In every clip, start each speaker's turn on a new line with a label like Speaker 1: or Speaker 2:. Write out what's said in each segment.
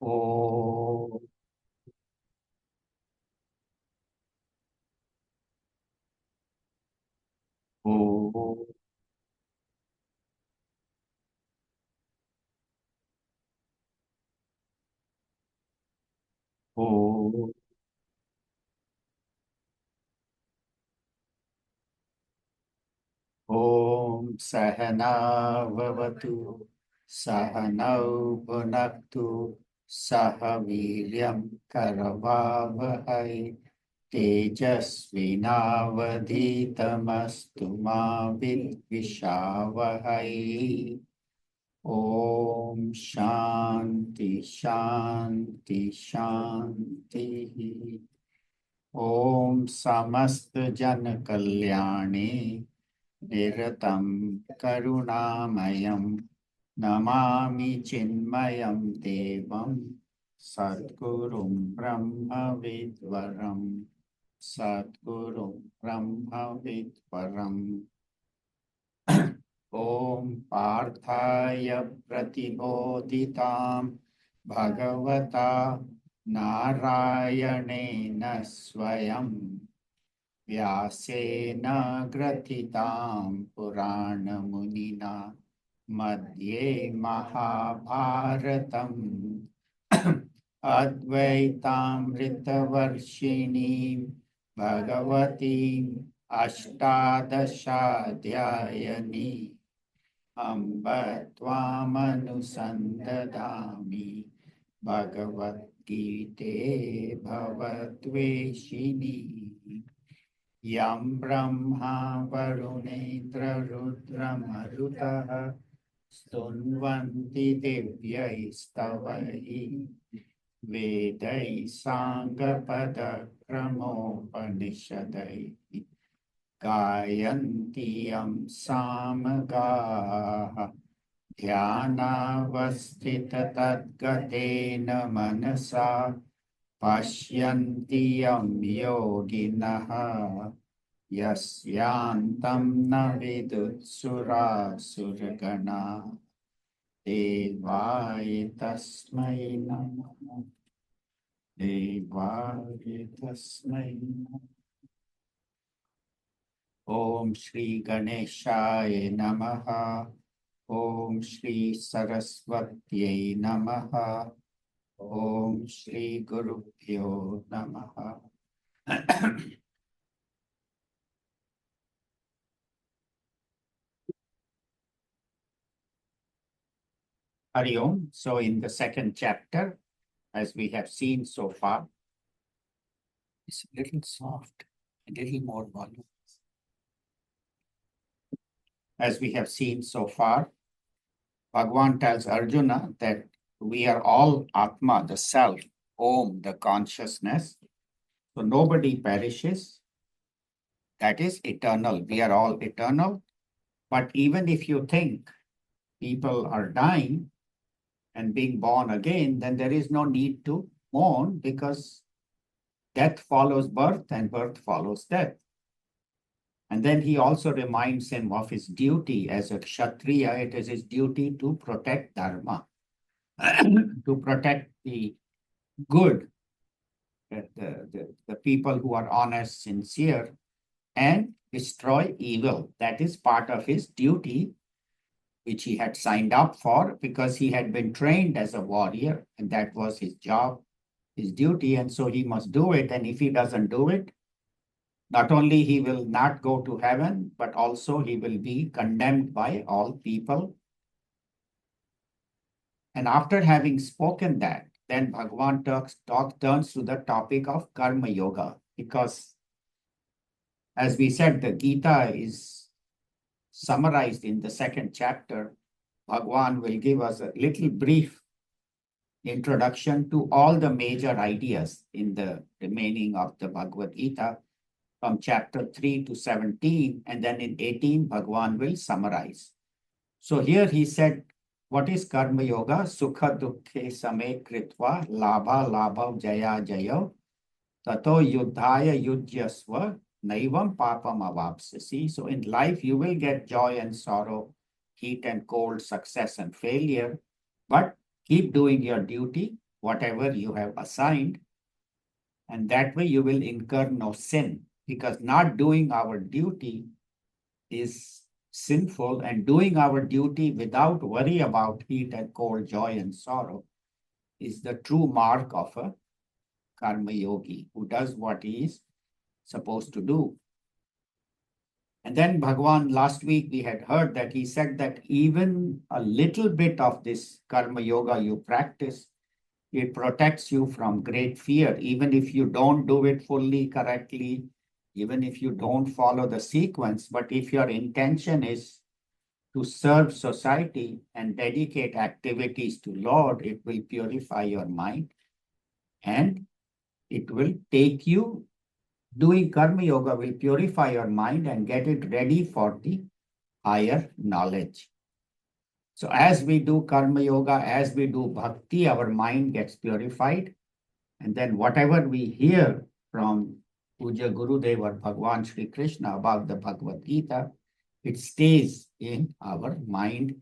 Speaker 1: Oh, oh, oh, Om Sahanavavatu Sahanau Bhunaktu Sahaviryam Karavavahai Tejasvinavadhitamastu ma Vidvishavahai. Om Shanti Shanti Shanti. Om Samast Jan Kalyani Niratam Karunamayam Namami Chinmayam Devam Sadgurum Brahma Vidvaram Sadgurum Brahma Vidvaram. Om Parthaya Pratibodhitam Bhagavata Narayanena Swayam Vyasena Gratitam Purana Munina Madhye Mahabharatam Advaitamritavarshini Bhagavati Ashtadashadhyayani Amba Tvamanusandadami Bhagavad Gita Bhavatveshini Yam Brahma Varunendra Rudra Marutaha Stunvanti Divyai Stavai Vedai Sangapada Kramopanishadai Gayanti Yam Samagaha Dhyanavastita Tadgatena Manasa Pashyanti Yam Yoginaha Yasyantam na vidutsura surgana Devaya tasmai namaha Devaya tasmai namaha. Om Shri Ganeshaya Namaha Om Shri Saraswatyai Namaha Om Shri Gurubhyo Namaha. Hari Om. So in the second chapter, as we have seen so far, it's a little soft, a little more volume. As we have seen so far, Bhagavan tells Arjuna that we are all Atma, the self, Om, the consciousness. So nobody perishes. That is eternal. We are all eternal. But even if you think people are dying and being born again, then there is no need to mourn because death follows birth and birth follows death. And then he also reminds him of his duty as a Kshatriya. It is his duty to protect Dharma, to protect the good, the people who are honest, sincere, and destroy evil. That is part of his duty, which he had signed up for because he had been trained as a warrior, and that was his job, his duty, and so he must do it. And if he doesn't do it, not only he will not go to heaven, but also he will be condemned by all people. And after having spoken that, then Bhagavan turns to the topic of Karma Yoga, because as we said, the Gita is summarized in the second chapter. Bhagavan will give us a little brief introduction to all the major ideas in the remaining of the Bhagavad Gita from chapter 3 to 17, and then in 18, Bhagavan will summarize. So here he said, what is Karma Yoga? Sukha Dukkhe Same Kritva Labha Labha Jaya Jaya Tato Yudhaya Yujyasva Naivam Papam Avapsasi. So in life, you will get joy and sorrow, heat and cold, success and failure, but keep doing your duty, whatever you have assigned, and that way you will incur no sin, because not doing our duty is sinful, and doing our duty without worry about heat and cold, joy and sorrow is the true mark of a karma yogi who does what he is supposed to do. And then Bhagwan, last week we had heard that he said that even a little bit of this karma yoga you practice, it protects you from great fear, even if you don't do it fully correctly, even if you don't follow the sequence. But if your intention is to serve society and dedicate activities to Lord, it will purify your mind and it will take you, doing karma yoga will purify your mind and get it ready for the higher knowledge. So as we do karma yoga, as we do bhakti, our mind gets purified. And then whatever we hear from Puja Gurudev or Bhagwan Sri Krishna about the Bhagavad Gita, it stays in our mind.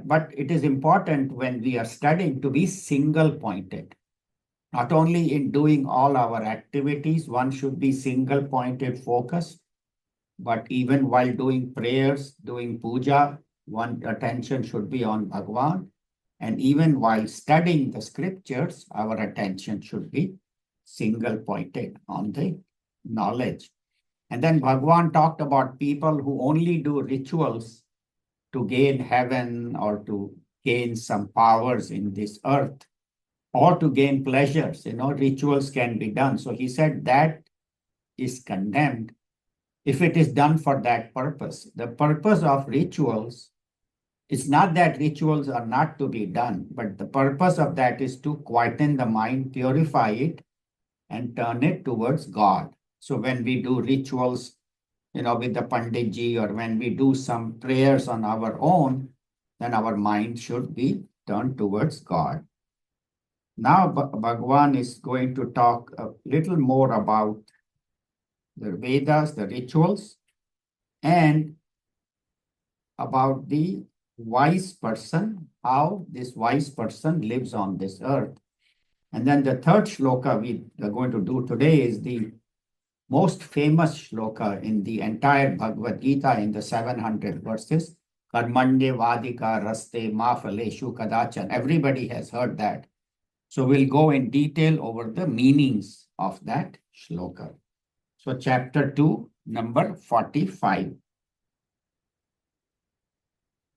Speaker 1: But it is important when we are studying to be single pointed. Not only in doing all our activities, one should be single pointed focused, but even while doing prayers, doing puja, one attention should be on Bhagwan. And even while studying the scriptures, our attention should be single pointed on the knowledge. And then Bhagwan talked about people who only do rituals to gain heaven or to gain some powers in this earth or to gain pleasures. Rituals can be done. So he said that is condemned if it is done for that purpose. The purpose of rituals is not that rituals are not to be done, but the purpose of that is to quieten the mind, purify it, and turn it towards God. So when we do rituals, with the Panditji, or when we do some prayers on our own, then our mind should be turned towards God. Now, Bhagwan is going to talk a little more about the Vedas, the rituals, and about the wise person, how this wise person lives on this earth. And then the third shloka we are going to do today is the most famous shloka in the entire Bhagavad Gita in the 700 verses. Karmanye vadika raste ma phaleshu kadachan. Everybody has heard that. So we'll go in detail over the meanings of that shloka. So chapter 2, number 45.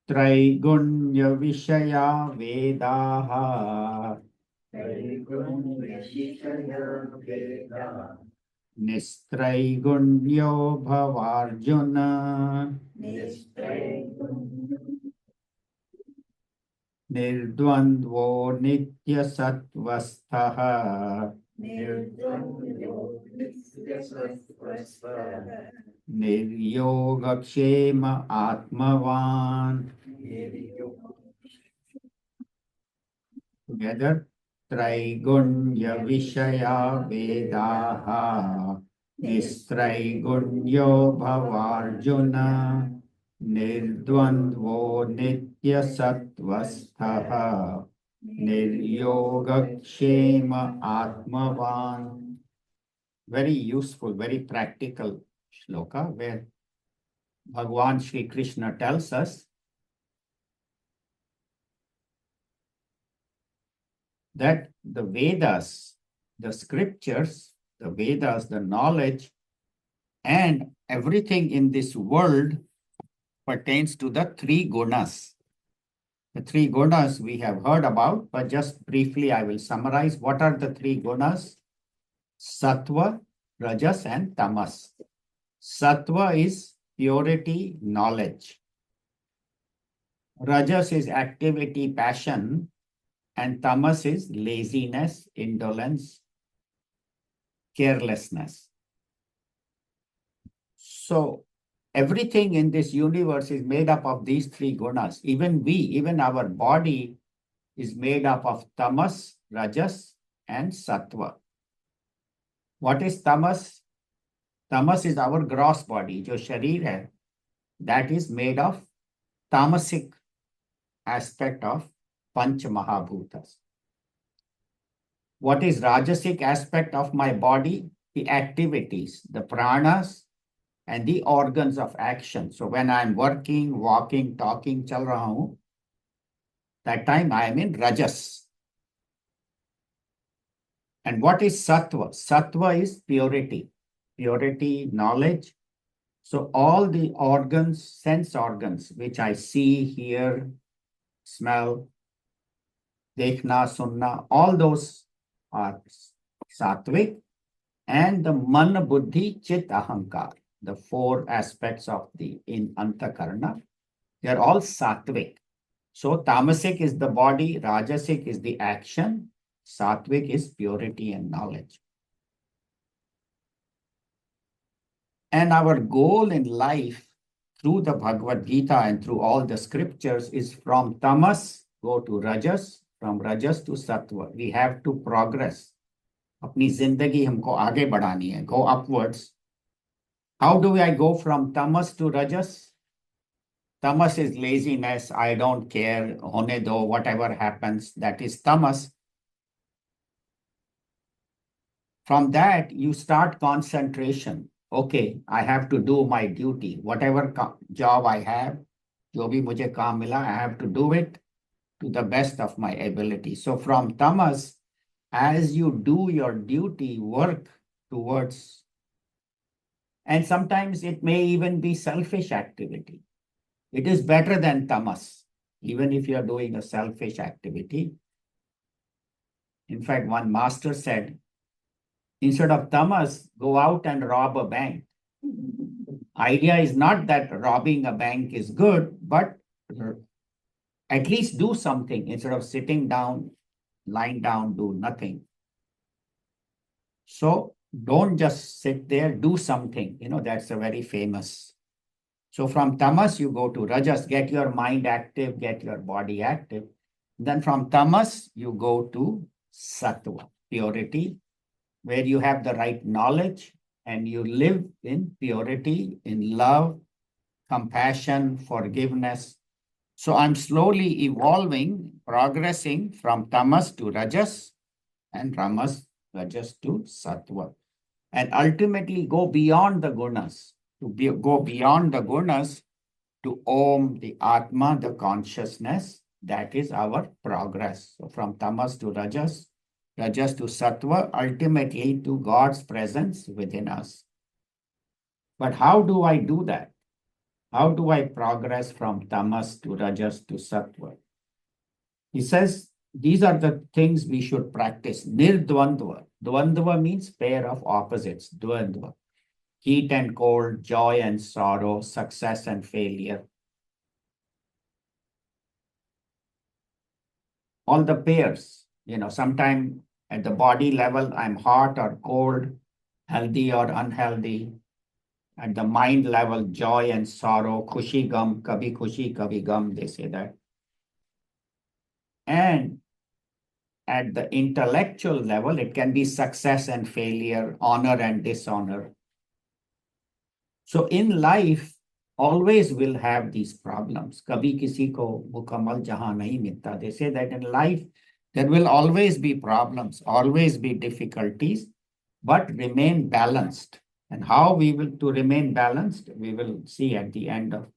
Speaker 1: Traigunya Vishaya Vedaha Nistraigunyo Bhavarjuna Nirdvandvo Nitya Sattvastaha Niryogakshema Atmavan. Together. Traigunya Vishaya Vedaha Nistraigunyo Bhavarjuna Nirdvandvo Nitya Sattvastaha Niryogakshema Atmavan. Very useful, very practical shloka where Bhagwan Sri Krishna tells us that the Vedas, the scriptures, the Vedas, the knowledge, and everything in this world pertains to the three gunas. The three gunas we have heard about, but just briefly I will summarize. What are the three gunas? Sattva, Rajas, and Tamas. Sattva is purity, knowledge. Rajas is activity, passion. And tamas is laziness, indolence, carelessness. So everything in this universe is made up of these three gunas. Even our body is made up of tamas, rajas, and sattva. What is tamas? Tamas is our gross body, jo sharir hai, that is made of tamasic aspect of Panch Mahabhutas. What is Rajasic aspect of my body? The activities, the pranas, and the organs of action. So when I'm working, walking, talking, chal raha hu, that time I am in Rajas. And what is Sattva? Sattva is purity, knowledge. So all the organs, sense organs, which I see, hear, smell, dekhna, sunna, all those are sattvic. And the man, buddhi, chit, ahankar, the four aspects of the in antakarna, they are all sattvic. So tamasic is the body, rajasic is the action, sattvic is purity and knowledge. And our goal in life through the Bhagavad Gita and through all the scriptures is from tamas, go to rajas, from rajas to sattva. We have to progress. अपनी जिंदगी हमको आगे बढ़ानी है, go upwards. How do I go from tamas to rajas? Tamas is laziness, I don't care, hone do, whatever happens, that is tamas. From that, you start concentration. Okay, I have to do my duty. Whatever job I have, jo bhi mujhe kaam mila, I have to do it to the best of my ability. So from tamas, as you do your duty, work towards, and sometimes it may even be selfish activity. It is better than tamas, even if you are doing a selfish activity. In fact, one master said, instead of tamas, go out and rob a bank. Idea is not that robbing a bank is good, but at least do something instead of sitting down, lying down, do nothing. So don't just sit there, do something. That's a very famous. So from tamas, you go to rajas, get your mind active, get your body active. Then from tamas, you go to sattva, purity, where you have the right knowledge and you live in purity, in love, compassion, forgiveness. So I'm slowly evolving, progressing from tamas to rajas and rajas to sattva. And ultimately go beyond the gunas, go beyond the gunas to Om, the Atma, the consciousness. That is our progress. So from tamas to rajas to sattva, ultimately to God's presence within us. But how do I do that? How do I progress from tamas to rajas to sattva? He says, these are the things we should practice. Nirdvandva. Dvandva means pair of opposites. Dvandva. Heat and cold, joy and sorrow, success and failure. All the pairs. Sometimes at the body level, I'm hot or cold, healthy or unhealthy. At the mind level, joy and sorrow, khushi gum, kabhi khushi, kabhi gum, they say that. And at the intellectual level, it can be success and failure, honor and dishonor. So in life, always will have these problems. Kabhi kisi ko mukammal jahan nahi milta. They say that in life, there will always be problems, always be difficulties, but remain balanced. And how we will to remain balanced, we will see at the end of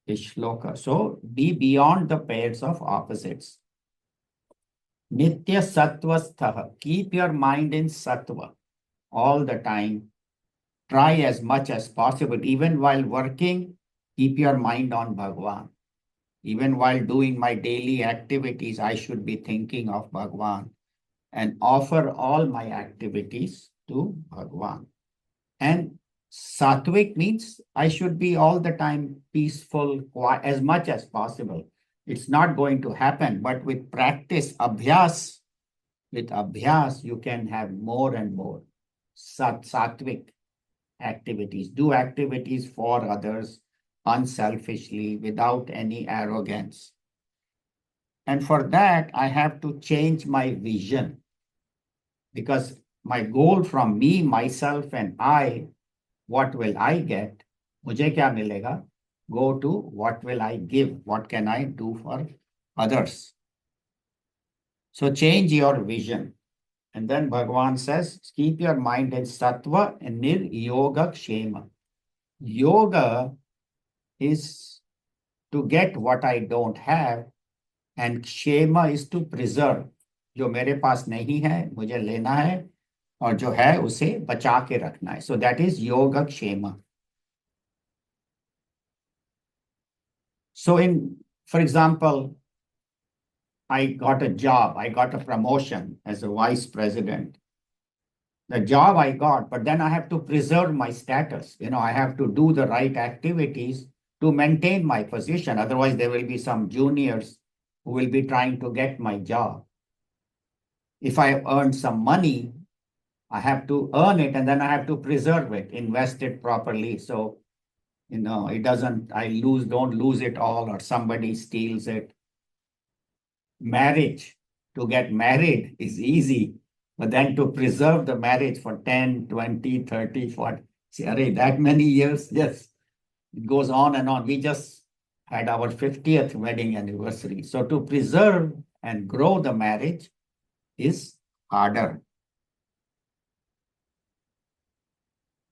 Speaker 1: this shloka. So be beyond the pairs of opposites. Nitya sattvastha. Keep your mind in sattva all the time. Try as much as possible. Even while working, keep your mind on Bhagwan. Even while doing my daily activities, I should be thinking of Bhagwan and offer all my activities to Bhagwan. And sattvic means I should be all the time peaceful, quiet, as much as possible. It's not going to happen, but with practice, abhyas, you can have more and more sattvic activities. Do activities for others unselfishly, without any arrogance. And for that, I have to change my vision, because my goal from me, myself, and I, what will I get? Mujhe kya milega? Go to what will I give? What can I do for others? So change your vision. And then Bhagavan says, keep your mind in sattva and nir yoga kshema. Yoga is to get what I don't have, and kshema is to preserve. जो मेरे पास नहीं है, मुझे लेना है, और जो है उसे बचा के रखना है. So that is yoga kshema. So for example, I got a job, I got a promotion as a vice president. The job I got, but then I have to preserve my status. I have to do the right activities to maintain my position. Otherwise, there will be some juniors who will be trying to get my job. If I earned some money, I have to earn it and then I have to preserve it, invest it properly. So, don't lose it all or somebody steals it. Marriage, to get married is easy, but then to preserve the marriage for 10, 20, 30, 40, that many years, yes, it goes on and on. We just had our 50th wedding anniversary. So to preserve and grow the marriage is harder.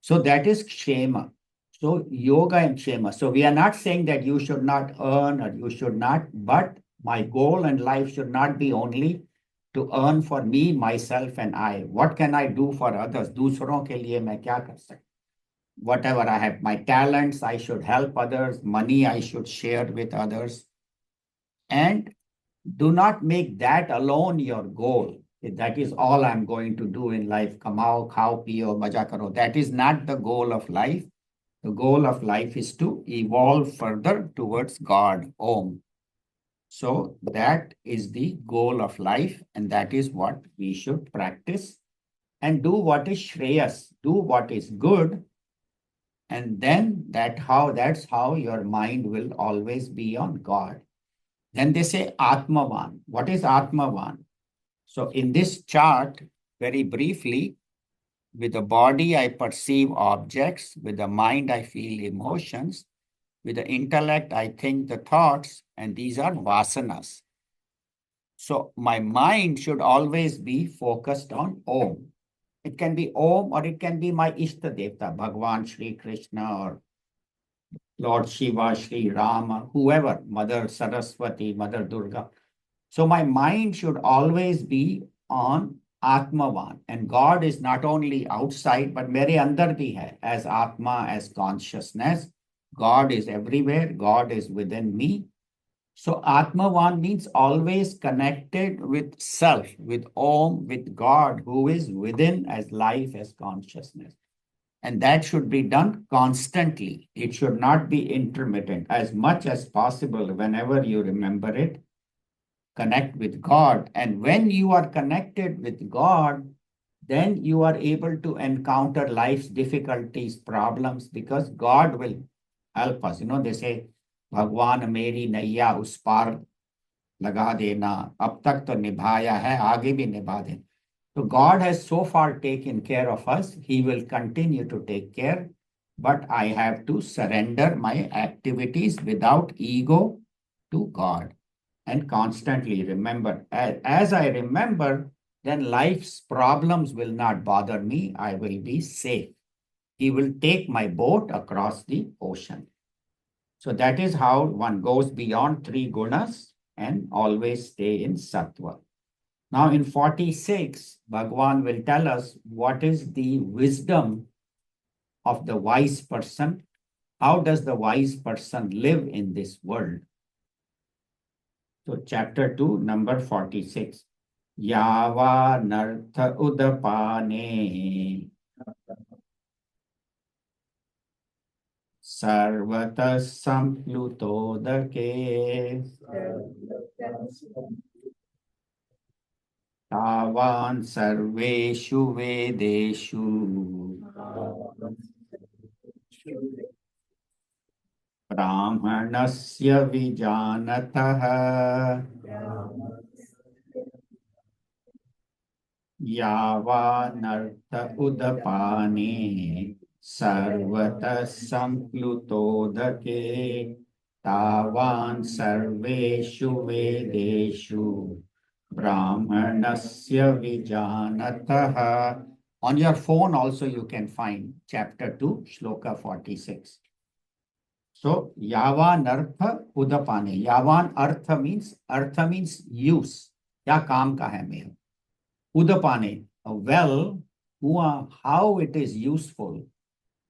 Speaker 1: So that is kshema. So yoga and kshema. So we are not saying that you should not earn or you should not, but my goal in life should not be only to earn for me, myself, and I. What can I do for others? दूसरों के लिए मैं क्या कर सकता? Whatever I have, my talents, I should help others. Money, I should share with others. And do not make that alone your goal. That is all I'm going to do in life. Kamao, khao, piyo, maja karo. That is not the goal of life. The goal of life is to evolve further towards God, Om. So that is the goal of life, and that is what we should practice. And do what is shreyas, do what is good, and then that's how your mind will always be on God. Then they say Atmavan. What is Atmavan? So in this chart, very briefly, with the body, I perceive objects. With the mind, I feel emotions. With the intellect, I think the thoughts, and these are vasanas. So my mind should always be focused on Om. It can be Om or it can be my Ishta Devta, Bhagavan Shri Krishna or Lord Shiva, Shri Rama, whoever, Mother Saraswati, Mother Durga. So my mind should always be on Atmavan. And God is not only outside, but mere andar bhi hai, as Atma, as consciousness. God is everywhere. God is within me. So Atmavan means always connected with self, with Om, with God, who is within as life, as consciousness. And that should be done constantly. It should not be intermittent. As much as possible, whenever you remember it, connect with God. And when you are connected with God, then you are able to encounter life's difficulties, problems, because God will help us. They say, Bhagwan meri naiya us par laga dena, ab tak to nibhaya hai, aage bhi nibha de. So God has so far taken care of us. He will continue to take care, but I have to surrender my activities without ego to God and constantly remember. As I remember, then life's problems will not bother me. I will be safe. He will take my boat across the ocean. So that is how one goes beyond three gunas and always stay in sattva. Now in 46, Bhagwan will tell us what is the wisdom of the wise person. How does the wise person live in this world? So chapter 2, number 46. Yava nartha udapane sarvata samplutodake tavan sarveshu vedeshu brahmanasya vijanatah yavanartha udapane sarvata samplutodake tavan sarveshu vedeshu Brahmanasya vijanataha. On your phone also you can find chapter 2, shloka 46. So, yavan artha udapane. Yavan artha means use. क्या काम का है मेरा? Udapane, a well, how it is useful.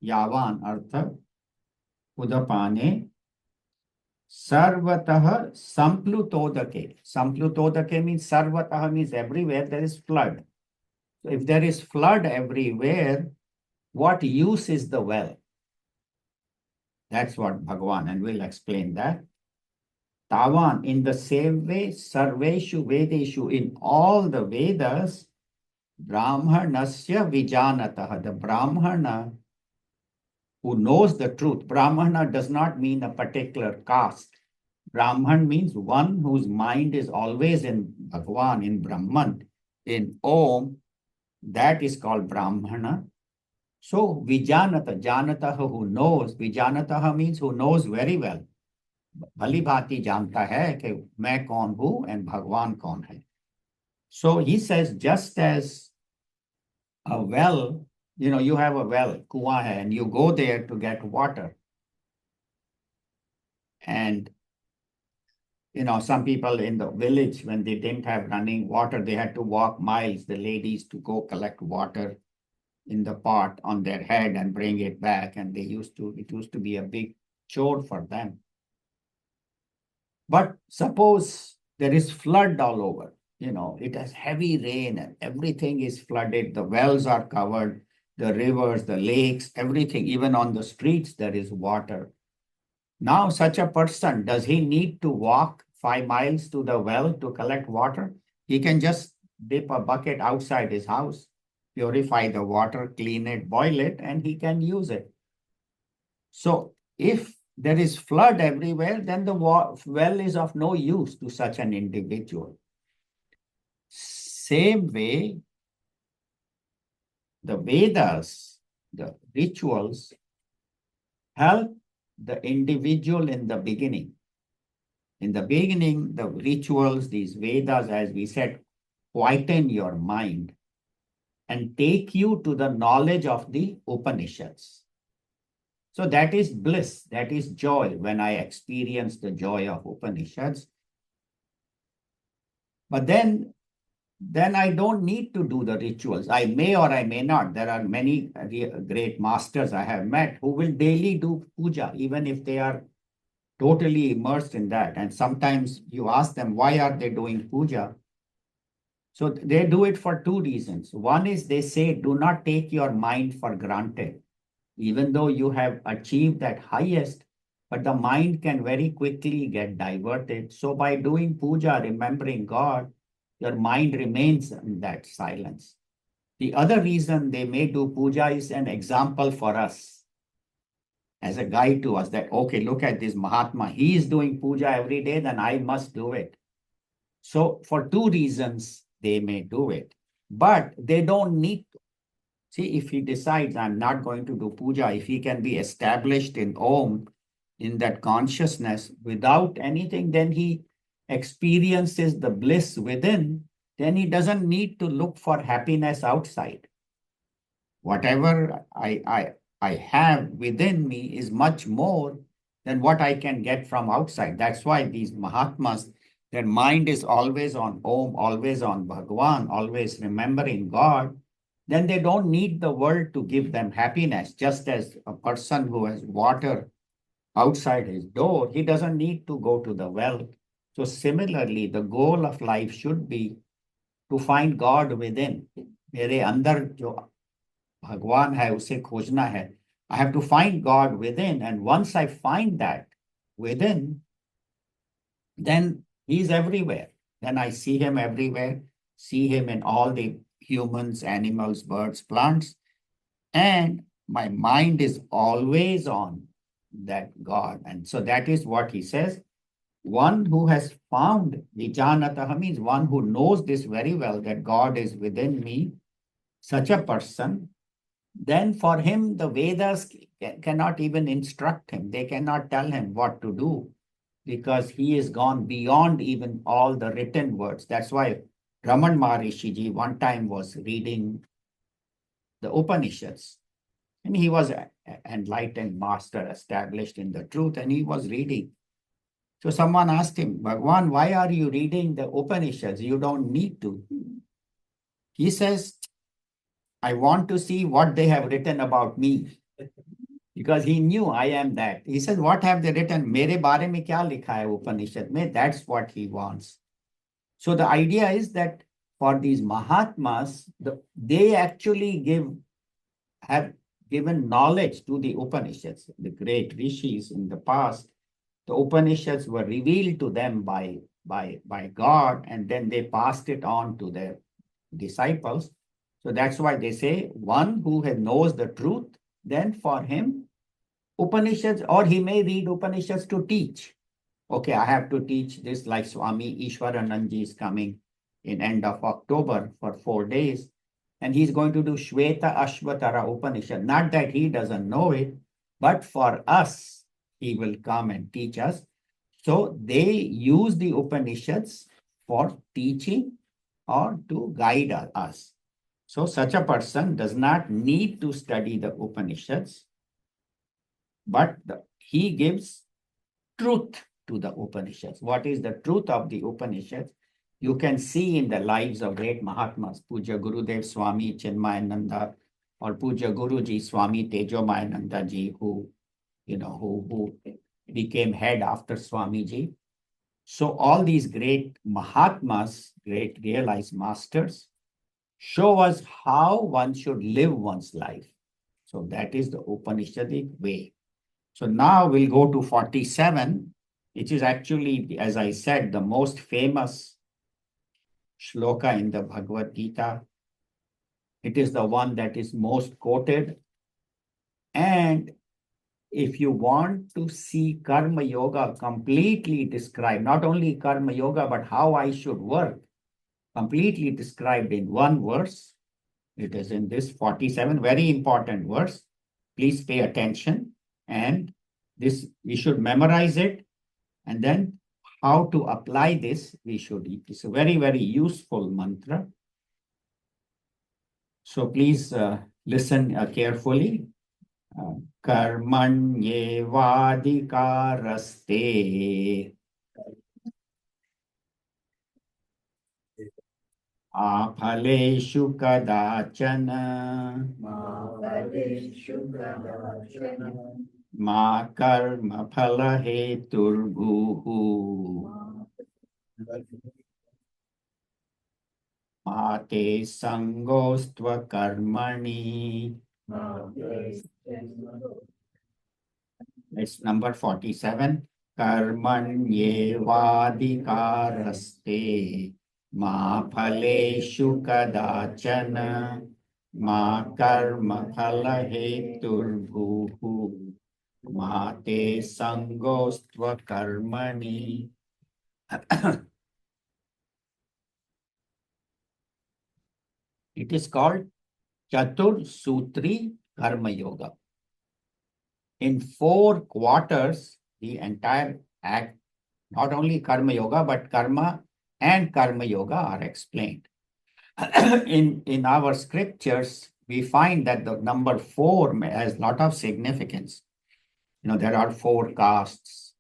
Speaker 1: Yavan artha udapane. Sarvatah samplutodake. Samplutodake means sarvatah means everywhere there is flood. So if there is flood everywhere, what use is the well? That's what Bhagavan, and we'll explain that. Tavan, in the same way, Sarveshu Vedeshu, in all the Vedas, Brahmanasya Vijanatah, the Brahmana who knows the truth. Brahmana does not mean a particular caste. Brahman means one whose mind is always in Bhagavan, in Brahman, in Om. That is called Brahmana. So Vijanata, Janata who knows, Vijanata means who knows very well. भली भांति जानता है कि मैं कौन हूं and भगवान कौन है. So he says, just as a well, you have a well, कुआं है, and you go there to get water. And some people in the village, when they didn't have running water, they had to walk miles, the ladies, to go collect water in the pot on their head and bring it back. And it used to be a big chore for them. But suppose there is flood all over, it has heavy rain and everything is flooded. The wells are covered, the rivers, the lakes, everything, even on the streets, there is water. Now, such a person, does he need to walk 5 miles to the well to collect water? He can just dip a bucket outside his house, purify the water, clean it, boil it, and he can use it. So if there is flood everywhere, then the well is of no use to such an individual. Same way, the Vedas, the rituals, help the individual in the beginning. In the beginning, the rituals, these Vedas, as we said, quieten your mind and take you to the knowledge of the Upanishads. So that is bliss, that is joy when I experience the joy of Upanishads. But then I don't need to do the rituals. I may or I may not. There are many great masters I have met who will daily do puja, even if they are totally immersed in that. And sometimes you ask them, why are they doing puja? So they do it for 2 reasons. One is they say, do not take your mind for granted. Even though you have achieved that highest, but the mind can very quickly get diverted. So by doing puja, remembering God, your mind remains in that silence. The other reason they may do puja is an example for us, as a guide to us that, okay, look at this Mahatma. He is doing puja every day, then I must do it. So for 2 reasons, they may do it, but they don't need to. See, if he decides I'm not going to do puja, if he can be established in Om, in that consciousness without anything, then he experiences the bliss within, then he doesn't need to look for happiness outside. Whatever I have within me is much more than what I can get from outside. That's why these Mahatmas, their mind is always on Om, always on Bhagavan, always remembering God. Then they don't need the world to give them happiness. Just as a person who has water outside his door, he doesn't need to go to the well. So similarly, the goal of life should be to find God within. मेरे अंदर जो भगवान है उसे खोजना है. I have to find God within, and once I find that within, then he's everywhere. Then I see him everywhere, see him in all the humans, animals, birds, plants, and my mind is always on that God. And so that is what he says. One who has found Vijanatah means one who knows this very well, that God is within me, such a person, then for him the Vedas cannot even instruct him. They cannot tell him what to do. because he is gone beyond even all the written words. That's why Raman Maharishi Ji one time was reading the Upanishads, and he was an enlightened master established in the truth, and he was reading. So someone asked him, Bhagwan, why are you reading the Upanishads? You don't need to. He says, I want to see what they have written about me. Because he knew I am that. He said, what have they written? Mere baare mein kya likha hai Upanishad mein? That's what he wants. So the idea is that for these Mahatmas, they actually have given knowledge to the Upanishads. The great rishis in the past, the Upanishads were revealed to them by God, and then they passed it on to their disciples. So that's why they say one who knows the truth, then for him, Upanishads, or he may read Upanishads to teach. Okay, I have to teach this, like Swami Ishwarananji is coming in end of October for 4 days, and he's going to do Shweta Ashvatara Upanishad. Not that he doesn't know it, but for us, he will come and teach us. So they use the Upanishads for teaching or to guide us. So such a person does not need to study the Upanishads, but he gives truth to the Upanishads. What is the truth of the Upanishads? You can see in the lives of great Mahatmas, Puja Gurudev Swami Chinmayananda, or Puja Guruji Swami Tejomayananda Ji, who became head after Swamiji. So all these great Mahatmas, great realized masters, show us how one should live one's life. So that is the Upanishadic way. So now we'll go to 47, which is actually, as I said, the most famous shloka in the Bhagavad Gita. It is the one that is most quoted. And if you want to see Karma Yoga completely described, not only Karma Yoga, but how I should work, completely described in one verse, it is in this 47, very important verse. Please pay attention. And this, we should memorize it. And then how to apply this, it's a very, very useful mantra. So please listen carefully. Karmanyevadikaraste aphaleshu kadachana ma karma phala heturguhu Mate sangostva karmani. It's number 47. Karmanyevadikaraste ma phaleshu kadachana ma karma phala heturguhu mate sangostva karmani. It is called Chatur Sutri Karma Yoga. In 4 quarters, the entire act, not only Karma Yoga, but Karma and Karma Yoga are explained. In our scriptures, we find that the number 4 has a lot of significance. There are 4 castes.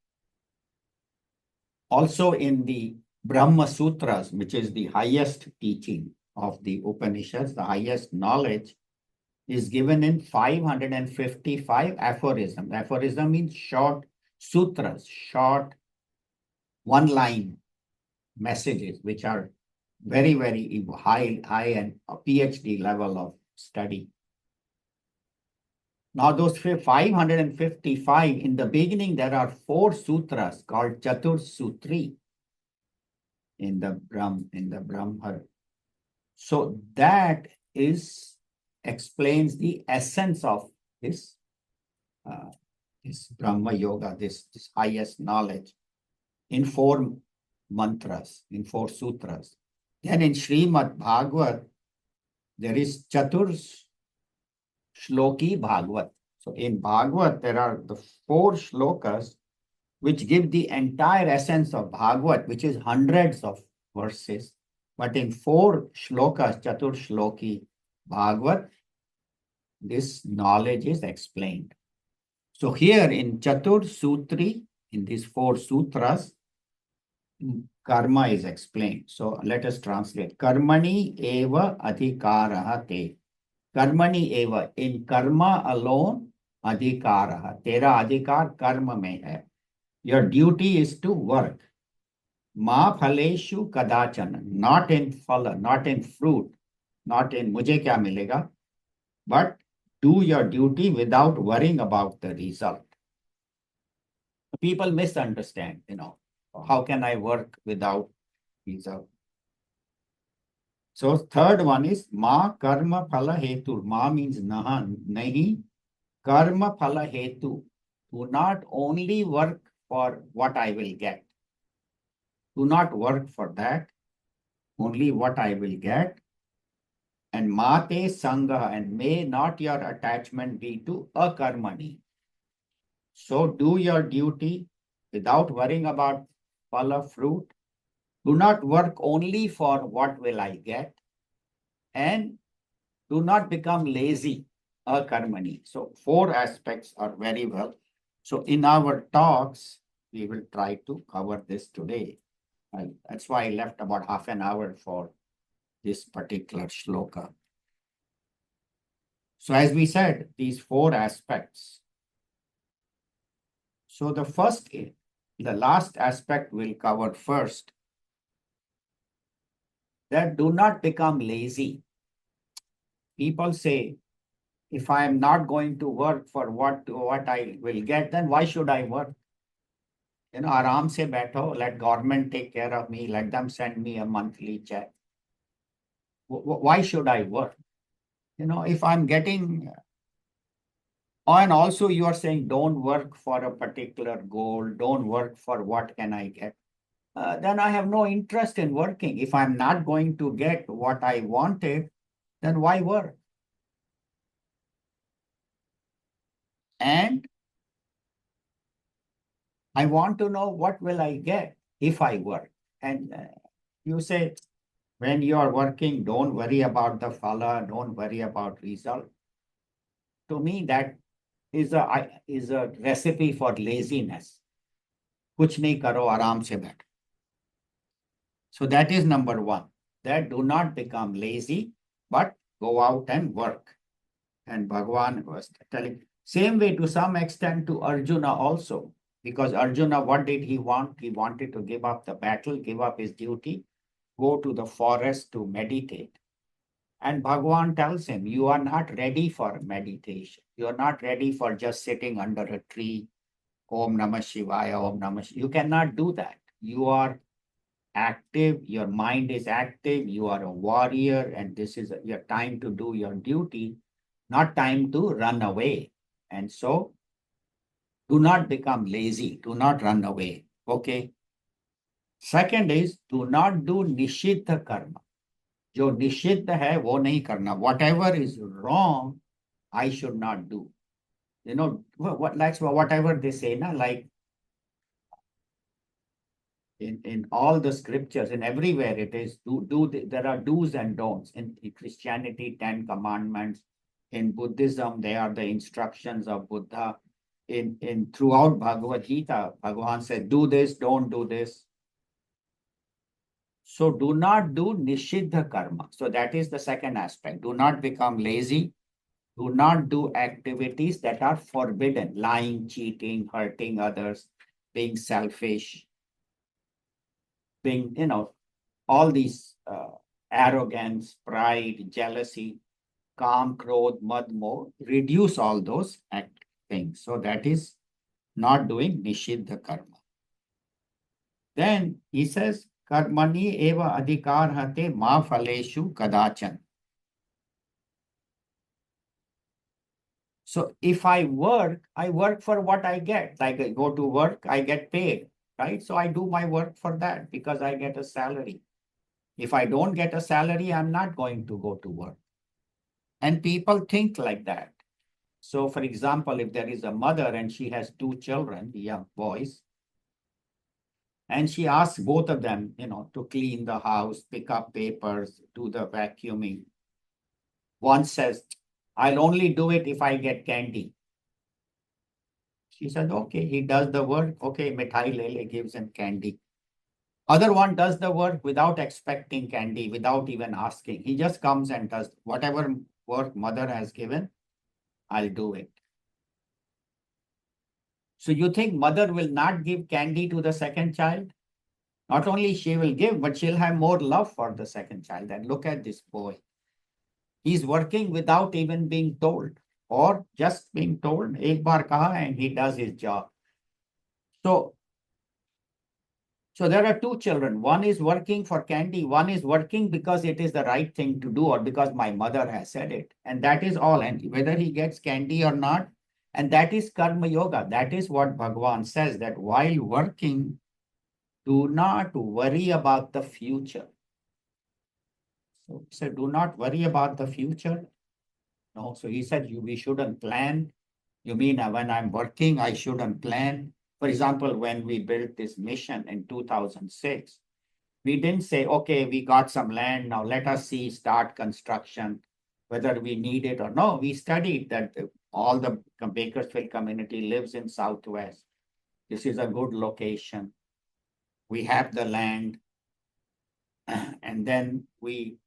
Speaker 1: Also in the Brahma Sutras, which is the highest teaching of the Upanishads, the highest knowledge, is given in 555 aphorisms. Aphorism means short sutras, short one-line messages, which are very, very high and a PhD level of study. Now those 555, in the beginning, there are 4 sutras called Chatur Sutri in the Brahma. So that explains the essence of this Brahma Yoga, this highest knowledge, in 4 mantras, in 4 sutras. Then in Srimad Bhagavad, there is Chatur Shloki Bhagavad. So in Bhagavad, there are the 4 shlokas which give the entire essence of Bhagavad, which is hundreds of verses. But in 4 shlokas, Chatur Shloki Bhagavad, this knowledge is explained. So here in Chatur Sutri, in these 4 sutras, karma is explained. So let us translate. Karmani eva adhikaraha te. Karmani eva. In karma alone, adhikaraha. Tera adhikar karma mein hai. Your duty is to work. Ma phaleshu kadachana. Not in phala, not in fruit, not in mujhe kya milega, but do your duty without worrying about the result. People misunderstand, how can I work without result? So third one is ma karma phala hetu. Ma means nahi. Karma phala hetu. Do not only work for what I will get. Do not work for that. Only what I will get. And mate sangha, and may not your attachment be to akarmani. So do your duty without worrying about phala fruit. Do not work only for what will I get. And do not become lazy, akarmani. So 4 aspects are very well. So in our talks, we will try to cover this today. That's why I left about half an hour for this particular shloka. So as we said, these 4 aspects. So the last aspect we'll cover first. That do not become lazy. People say, if I am not going to work for what I will get, then why should I work? Aram se baitho, let government take care of me, let them send me a monthly check. Why should I work? If I'm getting, and also you are saying don't work for a particular goal, don't work for what can I get. Then I have no interest in working. If I'm not going to get what I wanted, then why work? And I want to know what will I get if I work. And you say, when you are working, don't worry about the phala, don't worry about result. To me, that is a recipe for laziness. Kuch nahi karo, aaram se baitho. So that is number 1. That do not become lazy, but go out and work. And Bhagavan was telling, same way to some extent to Arjuna also. Because Arjuna, what did he want? He wanted to give up the battle, give up his duty, go to the forest to meditate. And Bhagavan tells him, you are not ready for meditation. You are not ready for just sitting under a tree. Om Namah Shivaya, Om Namah Shivaya. You cannot do that. You are active, your mind is active, you are a warrior, and this is your time to do your duty, not time to run away. And so, do not become lazy, do not run away. Okay. Second is, do not do nishiddha karma. Jo nishiddha hai, wo nahi karna. Whatever is wrong, I should not do. Whatever they say, like in all the scriptures, and everywhere it is, there are do's and don'ts. In Christianity, 10 commandments. In Buddhism, they are the instructions of Buddha. In throughout Bhagavad Gita, Bhagavan said, do this, don't do this. So do not do nishiddha karma. So that is the second aspect. Do not become lazy. Do not do activities that are forbidden. Lying, cheating, hurting others, being selfish, being, all these arrogance, pride, jealousy, kam, krodh, mad, moh, reduce all those things. So that is not doing nishiddha karma. Then he says, karmani eva adhikar hate ma phaleshu kadachan. So if I work for what I get. Like I go to work, I get paid, right? So I do my work for that because I get a salary. If I don't get a salary, I'm not going to go to work. And people think like that. So for example, if there is a mother and she has 2 children, young boys, And she asks both of them, to clean the house, pick up papers, do the vacuuming. One says, I'll only do it if I get candy. She said, okay, he does the work. Okay, mithai lele gives him candy. Other one does the work without expecting candy, without even asking. He just comes and does whatever work mother has given, I'll do it. So you think mother will not give candy to the second child? Not only she will give, but she'll have more love for the second child. And look at this boy. He's working without even being told, or just being told, ek baar kaha, and he does his job. So there are two children. One is working for candy. One is working because it is the right thing to do or because my mother has said it. And that is all. And whether he gets candy or not, and that is karma yoga. That is what Bhagavan says, that while working, do not worry about the future. So he said, do not worry about the future. No, so he said, we shouldn't plan. You mean when I'm working, I shouldn't plan? For example, when we built this mission in 2006, we didn't say, okay, we got some land, now let us start construction, whether we need it or no. We studied that all the Bakersfield community lives in Southwest. This is a good location. We have the land. And then we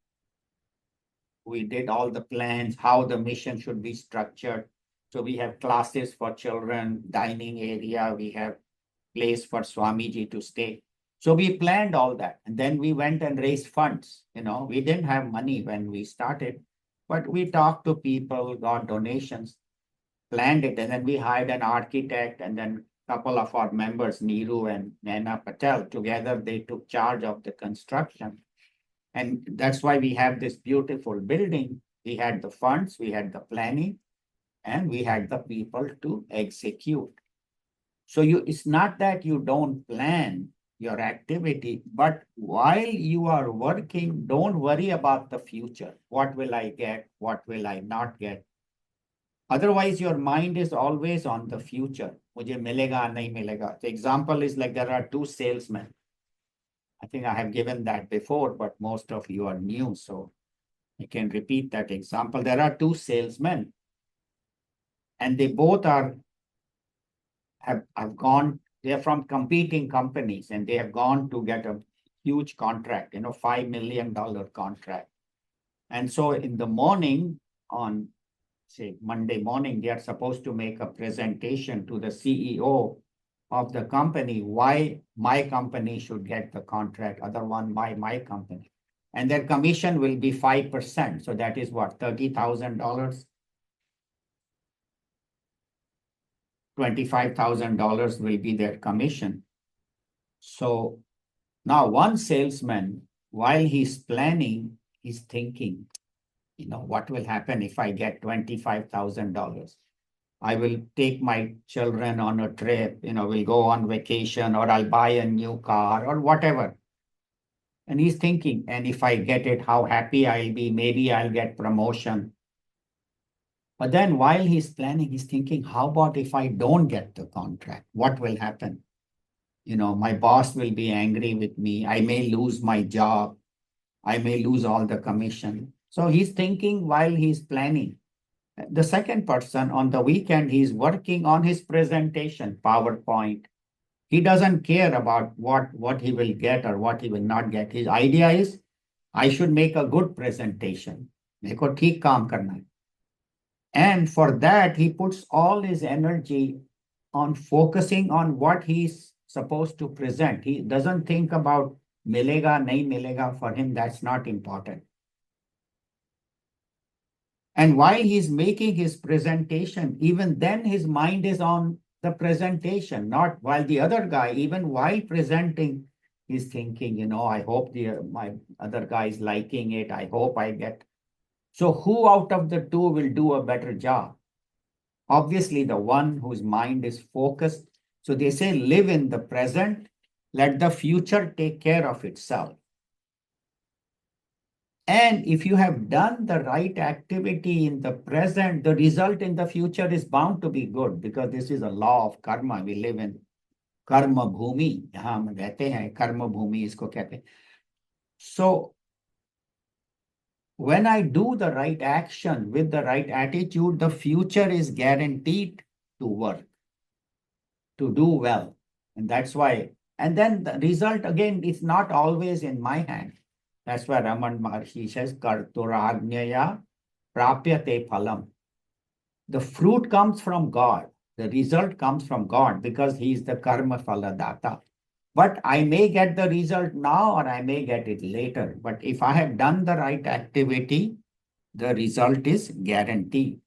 Speaker 1: did all the plans, how the mission should be structured. So we have classes for children, dining area, we have place for Swamiji to stay. So we planned all that. And then we went and raised funds. We didn't have money when we started, but we talked to people, got donations, planned it. And then we hired an architect, and then a couple of our members, Neeru and Naina Patel, together they took charge of the construction. And that's why we have this beautiful building. We had the funds, we had the planning, and we had the people to execute. So it's not that you don't plan your activity, but while you are working, don't worry about the future. What will I get? What will I not get? Otherwise, your mind is always on the future. Mujhe milega, nahi milega. The example is like there are two salesmen. I think I have given that before, but most of you are new, so I can repeat that example. There are two salesmen, and they both have gone, they're from competing companies, and they have gone to get a huge contract, $5 million contract. And so in the morning, on say Monday morning, they are supposed to make a presentation to the CEO of the company why my company should get the contract, other one by my company. And their commission will be 5%. So that is what, $30,000? $25,000 will be their commission. So now one salesman, while he's planning, he's thinking, what will happen if I get $25,000? I will take my children on a trip, we'll go on vacation, or I'll buy a new car or whatever. And he's thinking, and if I get it, how happy I'll be. Maybe I'll get promotion. But then while he's planning, he's thinking, how about if I don't get the contract? What will happen? My boss will be angry with me. I may lose my job. I may lose all the commission. So he's thinking while he's planning. The second person, on the weekend, he's working on his presentation, PowerPoint. He doesn't care about what he will get or what he will not get. His idea is, I should make a good presentation. Meko theek kaam karna hai. And for that, he puts all his energy on focusing on what he's supposed to present. He doesn't think about milega, nahi milega. For him, that's not important. And while he's making his presentation, even then his mind is on the presentation, not while the other guy, even while presenting, he's thinking, I hope my other guy is liking it. I hope I get. So who out of the two will do a better job? Obviously, the one whose mind is focused. So they say, live in the present, let the future take care of itself. And if you have done the right activity in the present, the result in the future is bound to be good, because this is a law of karma we live in. कर्म भूमि, यहाँ हम रहते हैं, कर्म भूमि इसको कहते हैं. So when I do the right action with the right attitude, the future is guaranteed to work, to do well. And that's why, and then the result again is not always in my hand. That's why Raman Maharshi says, Karturagnyaya prapyate phalam. The fruit comes from God. The result comes from God because He is the karma phala data. But I may get the result now or I may get it later. But if I have done the right activity, the result is guaranteed.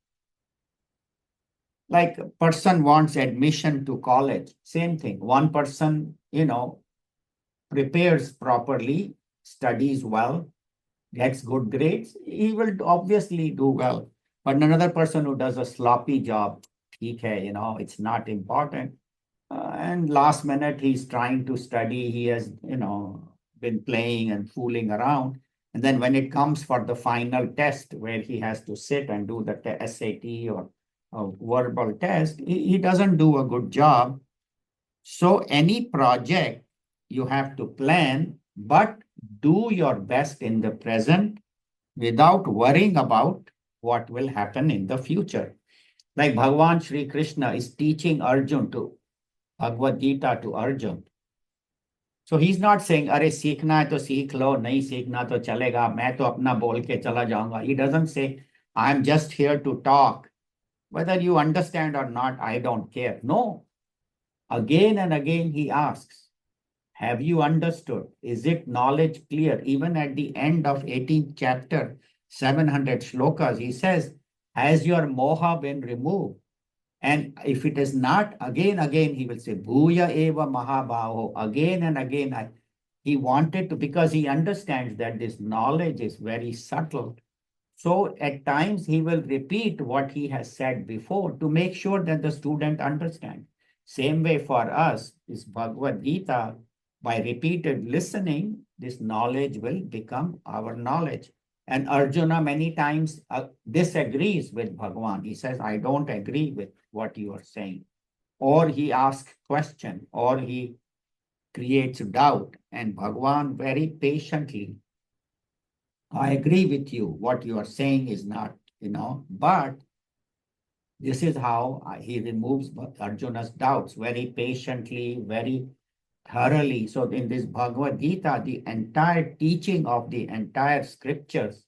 Speaker 1: Like a person wants admission to college, same thing. One person, prepares properly, studies well, gets good grades, he will obviously do well. But another person who does a sloppy job, theek hai, it's not important. And last minute he's trying to study, he has, been playing and fooling around. And then when it comes for the final test where he has to sit and do the SAT or a verbal test, he doesn't do a good job. So any project you have to plan, but do your best in the present without worrying about what will happen in the future. Like Bhagavan Sri Krishna is teaching Arjun to Bhagavad Gita to Arjun. So he's not saying, अरे सीखना है तो सीख लो, नहीं सीखना तो चलेगा, मैं तो अपना बोल के चला जाऊंगा. He doesn't say, I'm just here to talk. Whether you understand or not, I don't care. No. Again and again he asks, have you understood? Is it knowledge clear? Even at the end of 18th chapter, 700 shlokas, he says, has your moha been removed? And if it is not, again, he will say, Bhuya eva mahabhaho. Again and again, he wanted to, because he understands that this knowledge is very subtle. So at times he will repeat what he has said before to make sure that the student understands. Same way for us, this Bhagavad Gita, by repeated listening, this knowledge will become our knowledge. And Arjuna many times disagrees with Bhagavan. He says, I don't agree with what you are saying. Or he asks question, or he creates doubt. And Bhagavan very patiently, I agree with you. What you are saying is not, but this is how he removes Arjuna's doubts very patiently, very thoroughly. So in this Bhagavad Gita, the entire teaching of the entire scriptures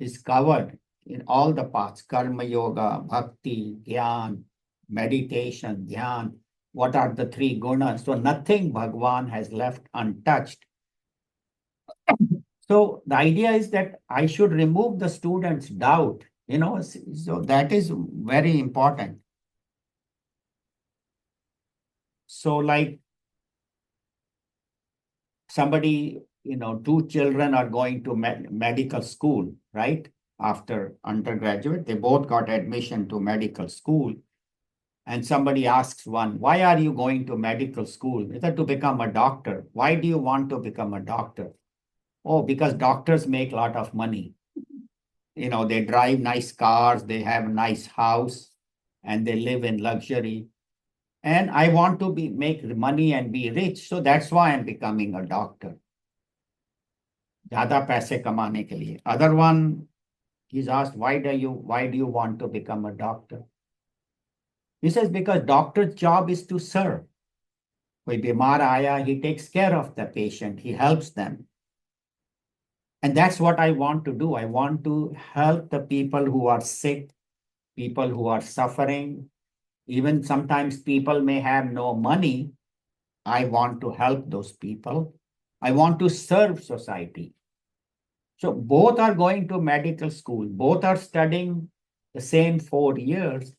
Speaker 1: is covered in all the paths: karma yoga, bhakti, dhyan, meditation, dhyan. What are the three gunas? So nothing Bhagwan has left untouched. So the idea is that I should remove the student's doubt, so that is very important. So like somebody, two children are going to medical school, right? After undergraduate, they both got admission to medical school. And somebody asks one, why are you going to medical school? Is it to become a doctor? Why do you want to become a doctor? Oh, because doctors make a lot of money. They drive nice cars, they have a nice house, and they live in luxury. And I want to make money and be rich. So that's why I'm becoming a doctor. ज़्यादा पैसे कमाने के लिए. Other one, he's asked, why do you want to become a doctor? He says, because doctor's job is to serve. कोई बीमार आया, he takes care of the patient, he helps them. And that's what I want to do. I want to help the people who are sick, people who are suffering. Even sometimes people may have no money. I want to help those people. I want to serve society. So both are going to medical school. Both are studying the same 4 years.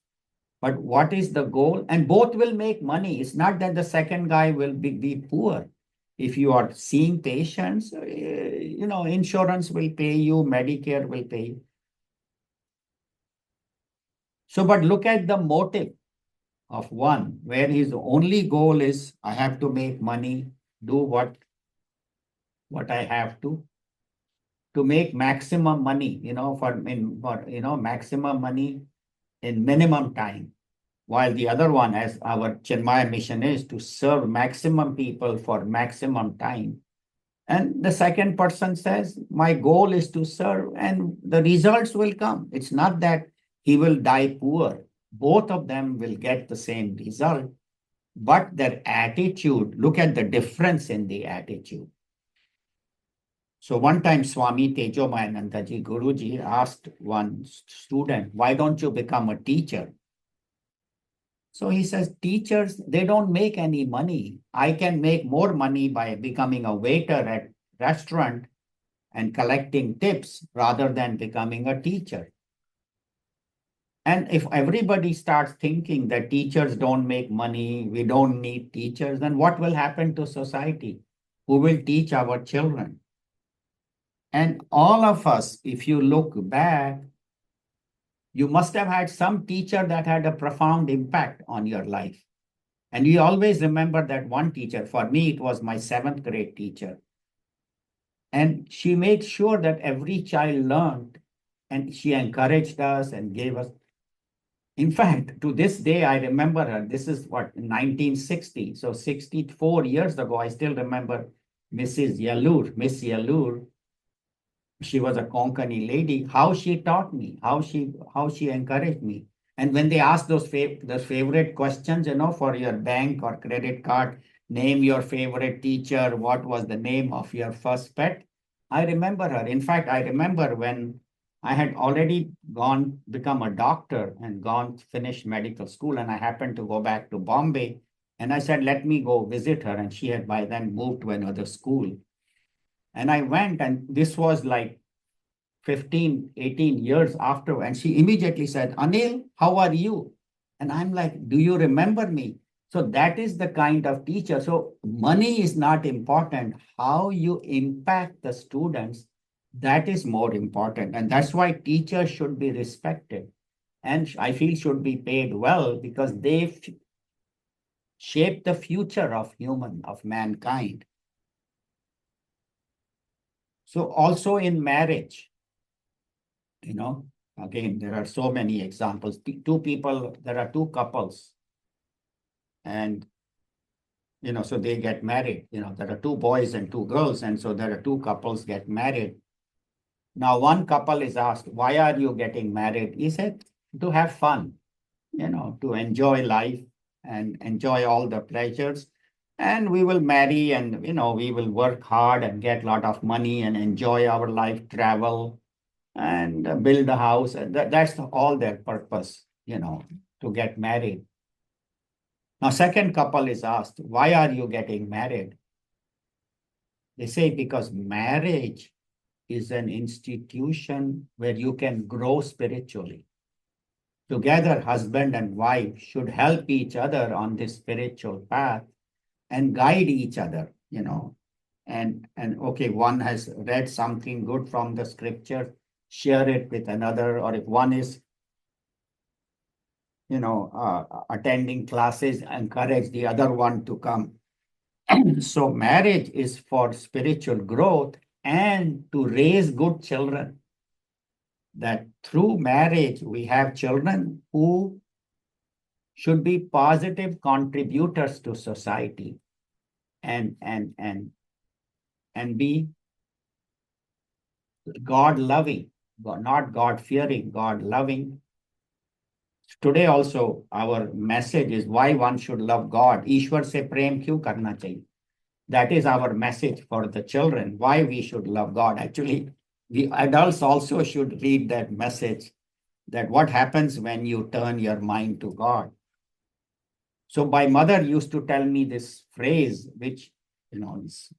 Speaker 1: But what is the goal? And both will make money. It's not that the second guy will be poor. If you are seeing patients, insurance will pay you, Medicare will pay you. So, but look at the motive of one, where his only goal is, I have to make money, do what I have to make maximum money, maximum money in minimum time. while the other one, as our Chinmaya mission is, to serve maximum people for maximum time. And the second person says, my goal is to serve and the results will come. It's not that he will die poor. Both of them will get the same result, but their attitude, look at the difference in the attitude. So one time Swami Tejomayanandaji Guruji asked one student, why don't you become a teacher? So he says, teachers, they don't make any money. I can make more money by becoming a waiter at restaurant and collecting tips rather than becoming a teacher. And if everybody starts thinking that teachers don't make money, we don't need teachers, then what will happen to society? Who will teach our children? And all of us, if you look back, you must have had some teacher that had a profound impact on your life. And you always remember that one teacher. For me, it was my 7th grade teacher. And she made sure that every child learned, and she encouraged us and gave us. In fact, to this day, I remember her. This is what, 1960. So 64 years ago, I still remember Mrs. Yalur, Miss Yalur. She was a Konkani lady, how she taught me, how she encouraged me. And when they asked those favorite questions, for your bank or credit card, name your favorite teacher, what was the name of your first pet? I remember her. In fact, I remember when I had already become a doctor and finished medical school, and I happened to go back to Bombay. And I said, let me go visit her. And she had by then moved to another school. And I went, and this was like 15, 18 years after, and she immediately said, Anil, how are you? And I'm like, do you remember me? So that is the kind of teacher. So money is not important. How you impact the students, that is more important. And that's why teachers should be respected. And I feel should be paid well because they shape the future of mankind. So also in marriage, again, there are so many examples. There are two couples. And, so they get married. There are two boys and two girls. And so there are two couples get married. Now, one couple is asked, why are you getting married? He said, to have fun, to enjoy life and enjoy all the pleasures. And we will marry and, we will work hard and get a lot of money and enjoy our life, travel and build a house. And that's all their purpose, to get married. Now, second couple is asked, why are you getting married? They say, because marriage is an institution where you can grow spiritually. Together, husband and wife should help each other on this spiritual path and guide each other, and okay, one has read something good from the scripture, share it with another, or if one is, attending classes, encourage the other one to come. So marriage is for spiritual growth and to raise good children. That through marriage, we have children who should be positive contributors to society and be God-loving, not God-fearing, God-loving. Today also, our message is why one should love God. Ishwar se prem kyun karna chahiye? That is our message for the children, why we should love God. Actually, we adults also should read that message, that what happens when you turn your mind to God. So my mother used to tell me this phrase, which, is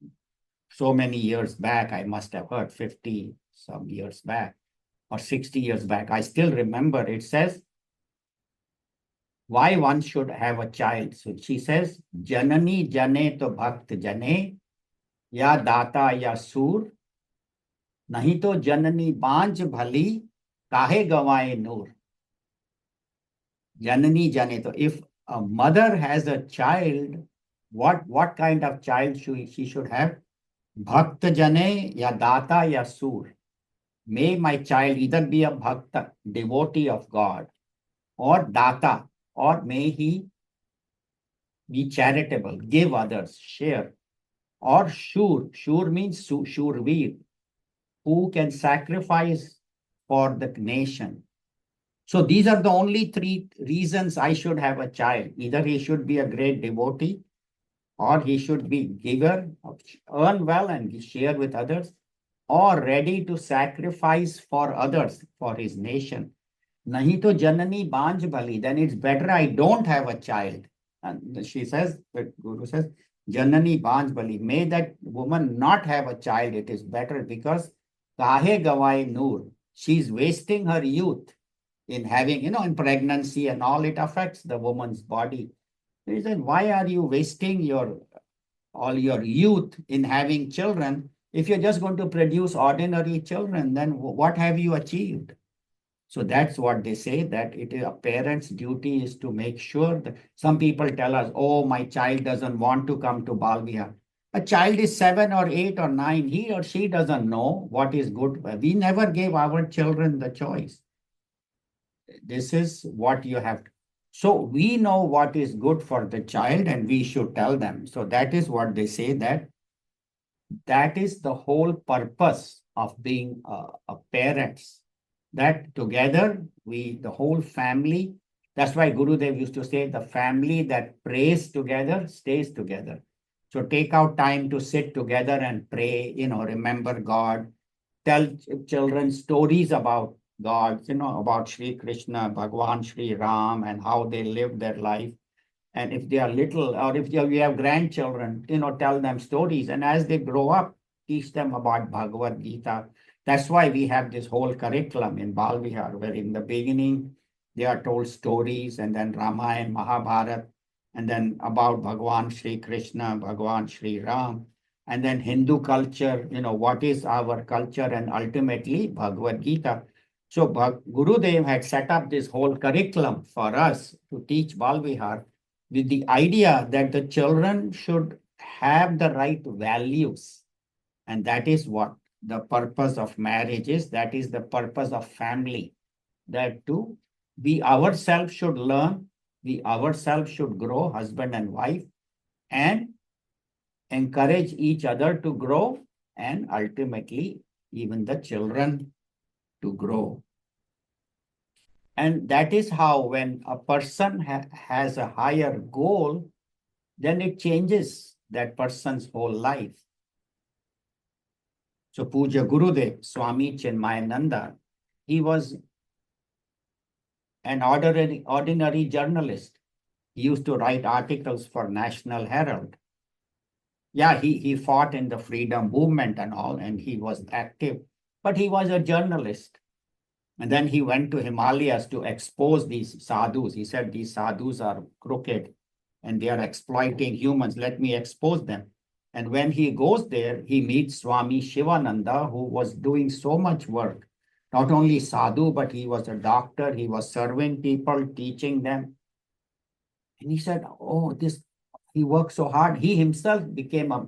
Speaker 1: so many years back, I must have heard 50 some years back or 60 years back. I still remember it says, why one should have a child. So she says, Janani jane to bhakt jane, ya data ya sur, nahi to janani banj bhali, kahe gawaye noor. Janani jane to, if a mother has a child, what kind of child she should have? Bhakt jane ya data ya sur. May my child either be a bhakta, devotee of God, or data, or may he be charitable, give others, share. Or shur means shurveer, who can sacrifice for the nation. So these are the only three reasons I should have a child. Either he should be a great devotee, or he should be giver, earn well and share with others, or ready to sacrifice for others, for his nation. Nahi to janani banj bali, then it's better I don't have a child. And she says, the Guru says, janani banj bali, may that woman not have a child, it is better, because kahe gawai noor, she's wasting her youth in having, in pregnancy and all, it affects the woman's body. He said, why are you wasting all your youth in having children? If you're just going to produce ordinary children, then what have you achieved? So that's what they say, that it is a parent's duty is to make sure that some people tell us, oh, my child doesn't want to come to Bal Vihar. A child is 7 or 8 or 9. He or she doesn't know what is good. We never gave our children the choice. This is what you have to. So we know what is good for the child and we should tell them. So that is what they say, that is the whole purpose of being a parents. That together, the whole family, that's why Gurudev used to say, the family that prays together stays together. So take out time to sit together and pray, remember God, tell children stories about God, about Sri Krishna, Bhagwan Sri Ram, and how they lived their life. And if they are little, or if you have grandchildren, tell them stories. And as they grow up, teach them about Bhagavad Gita. That's why we have this whole curriculum in Bal Vihar, where in the beginning, they are told stories, and then Ramayana, Mahabharata, and then about Bhagwan Sri Krishna, Bhagwan Sri Ram, and then Hindu culture, what is our culture, and ultimately Bhagavad Gita. So Gurudev had set up this whole curriculum for us to teach Bal Vihar with the idea that the children should have the right values. And that is what the purpose of marriage is. That is the purpose of family. That too, we ourselves should learn, we ourselves should grow, husband and wife, and encourage each other to grow, and ultimately even the children to grow. And that is how when a person has a higher goal, then it changes that person's whole life. So Puja Gurudev, Swami Chinmayananda, he was an ordinary journalist. He used to write articles for National Herald. Yeah, he fought in the freedom movement and all, and he was active, but he was a journalist. And then he went to Himalayas to expose these sadhus. He said, these sadhus are crooked and they are exploiting humans. Let me expose them. And when he goes there, he meets Swami Shivananda, who was doing so much work. Not only sadhu, but he was a doctor. He was serving people, teaching them. And he said, oh, he worked so hard. He himself became a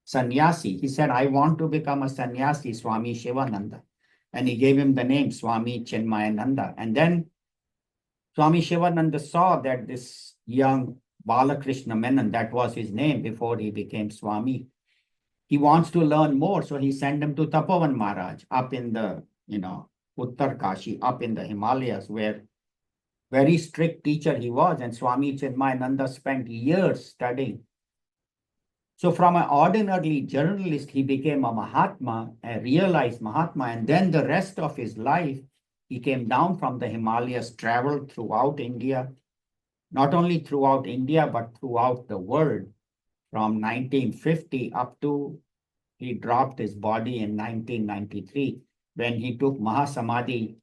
Speaker 1: sannyasi. He said, I want to become a sannyasi, Swami Shivananda. And he gave him the name Swami Chinmayananda. And then Swami Shivananda saw that this young Balakrishna Menon, that was his name before he became Swami, he wants to learn more. So he sent him to Tapovan Maharaj up in the, Uttar Kashi, up in the Himalayas, where very strict teacher he was. And Swami Chinmayananda spent years studying. So from an ordinary journalist, he became a Mahatma, a realized Mahatma. And then the rest of his life, he came down from the Himalayas, traveled throughout India, not only throughout India, but throughout the world from 1950 up to he dropped his body in 1993 when he took Mahasamadhi.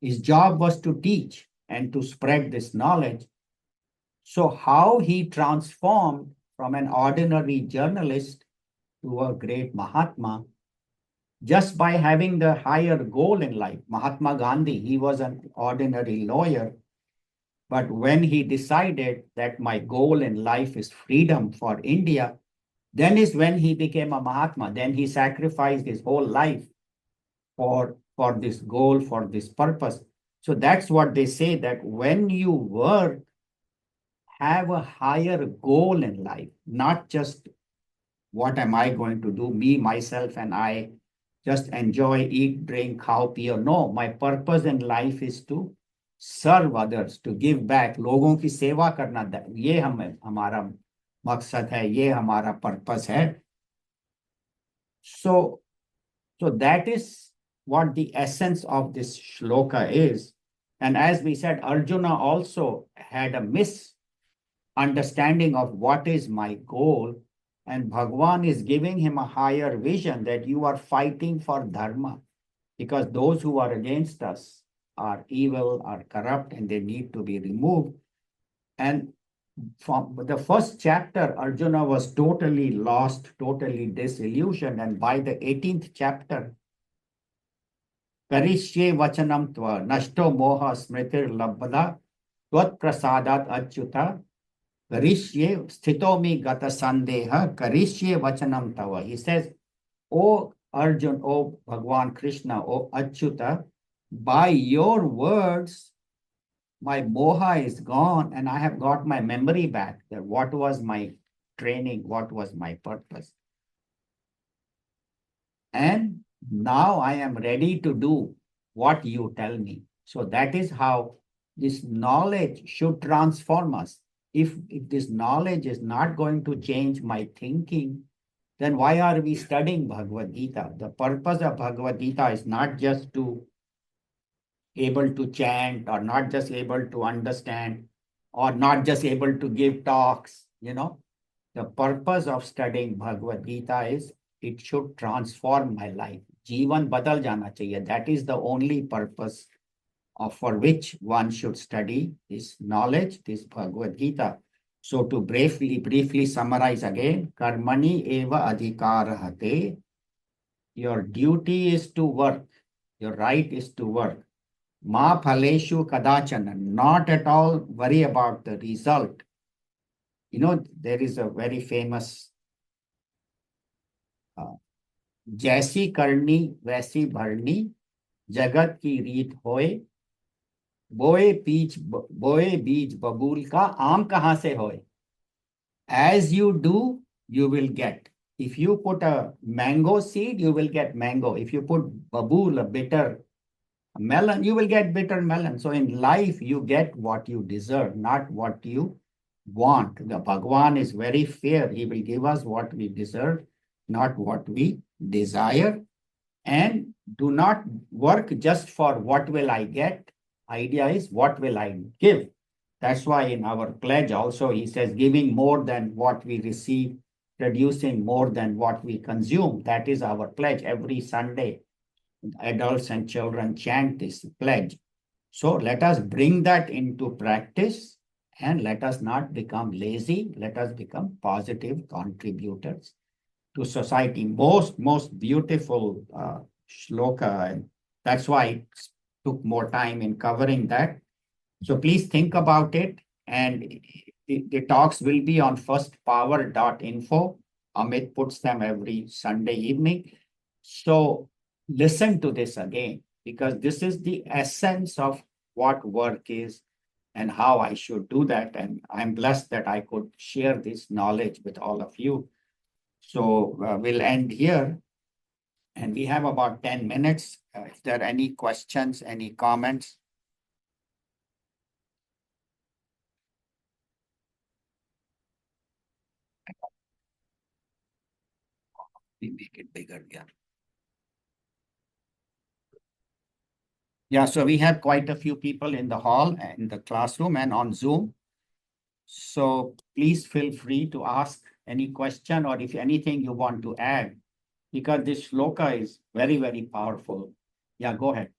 Speaker 1: His job was to teach and to spread this knowledge. So how he transformed from an ordinary journalist to a great Mahatma just by having the higher goal in life. Mahatma Gandhi, he was an ordinary lawyer. But when he decided that my goal in life is freedom for India, then is when he became a Mahatma. Then he sacrificed his whole life for this goal, for this purpose. So that's what they say, that when you work, have a higher goal in life, not just what am I going to do, me, myself, and I just enjoy, eat, drink, खाओ पियो. No, my purpose in life is to serve others, to give back. लोगों की सेवा करना, ये हमारा मकसद है, ये हमारा पर्पस है. So that is what the essence of this shloka is. And as we said, Arjuna also had a misunderstanding of what is my goal. And Bhagwan is giving him a higher vision that you are fighting for dharma, because those who are against us are evil, are corrupt, and they need to be removed. And from the first chapter, Arjuna was totally lost, totally disillusioned. And by the 18th chapter, करिष्ये वचनम त्व नष्टो मोह स्मृतिर्लब्धः त्वत्प्रसादात् अच्युत करिष्ये स्थितोमि गत संदेह करिष्ये वचनम तव. He says, O Arjun, O Bhagwan Krishna, O Achyuta, by your words my moha is gone and I have got my memory back, that what was my training, what was my purpose. And now I am ready to do what you tell me. So that is how this knowledge should transform us. If this knowledge is not going to change my thinking, then why are we studying Bhagavad Gita? The purpose of Bhagavad Gita is not just to able to chant, or not just able to understand, or not just able to give talks. The purpose of studying Bhagavad Gita is it should transform my life. Jeevan badal jana chahiye. That is the only purpose for which one should study this knowledge, this Bhagavad Gita. So to briefly summarize again, karmani eva adhikarahate. Your duty is to work. Your right is to work. Ma phaleshu kadachana. Not at all worry about the result. There is a very famous जैसी करनी वैसी भरनी जगत की रीत होए बोए बीज बबूल का आम कहाँ से होए. As you do, you will get. If you put a mango seed, you will get mango. If you put babul, a bitter melon, you will get bitter melon. So in life, you get what you deserve, not what you want. The Bhagwan is very fair. He will give us what we deserve, not what we desire. And do not work just for what will I get. Idea is what will I give. That's why in our pledge also he says giving more than what we receive, producing more than what we consume. That is our pledge. Every Sunday, adults and children chant this pledge. So let us bring that into practice and let us not become lazy. Let us become positive contributors to society. Most beautiful shloka. And that's why it took more time in covering that. So please think about it. And the talks will be on firstpower.info. Amit puts them every Sunday evening. So listen to this again, because this is the essence of what work is and how I should do that. And I'm blessed that I could share this knowledge with all of you. So we'll end here. And we have about 10 minutes. If there are any questions, any comments. We make it bigger, yeah. Yeah, so we have quite a few people in the hall, in the classroom, and on Zoom. So please feel free to ask any question, or if anything you want to add, because this shloka is very, very powerful. Yeah, go ahead.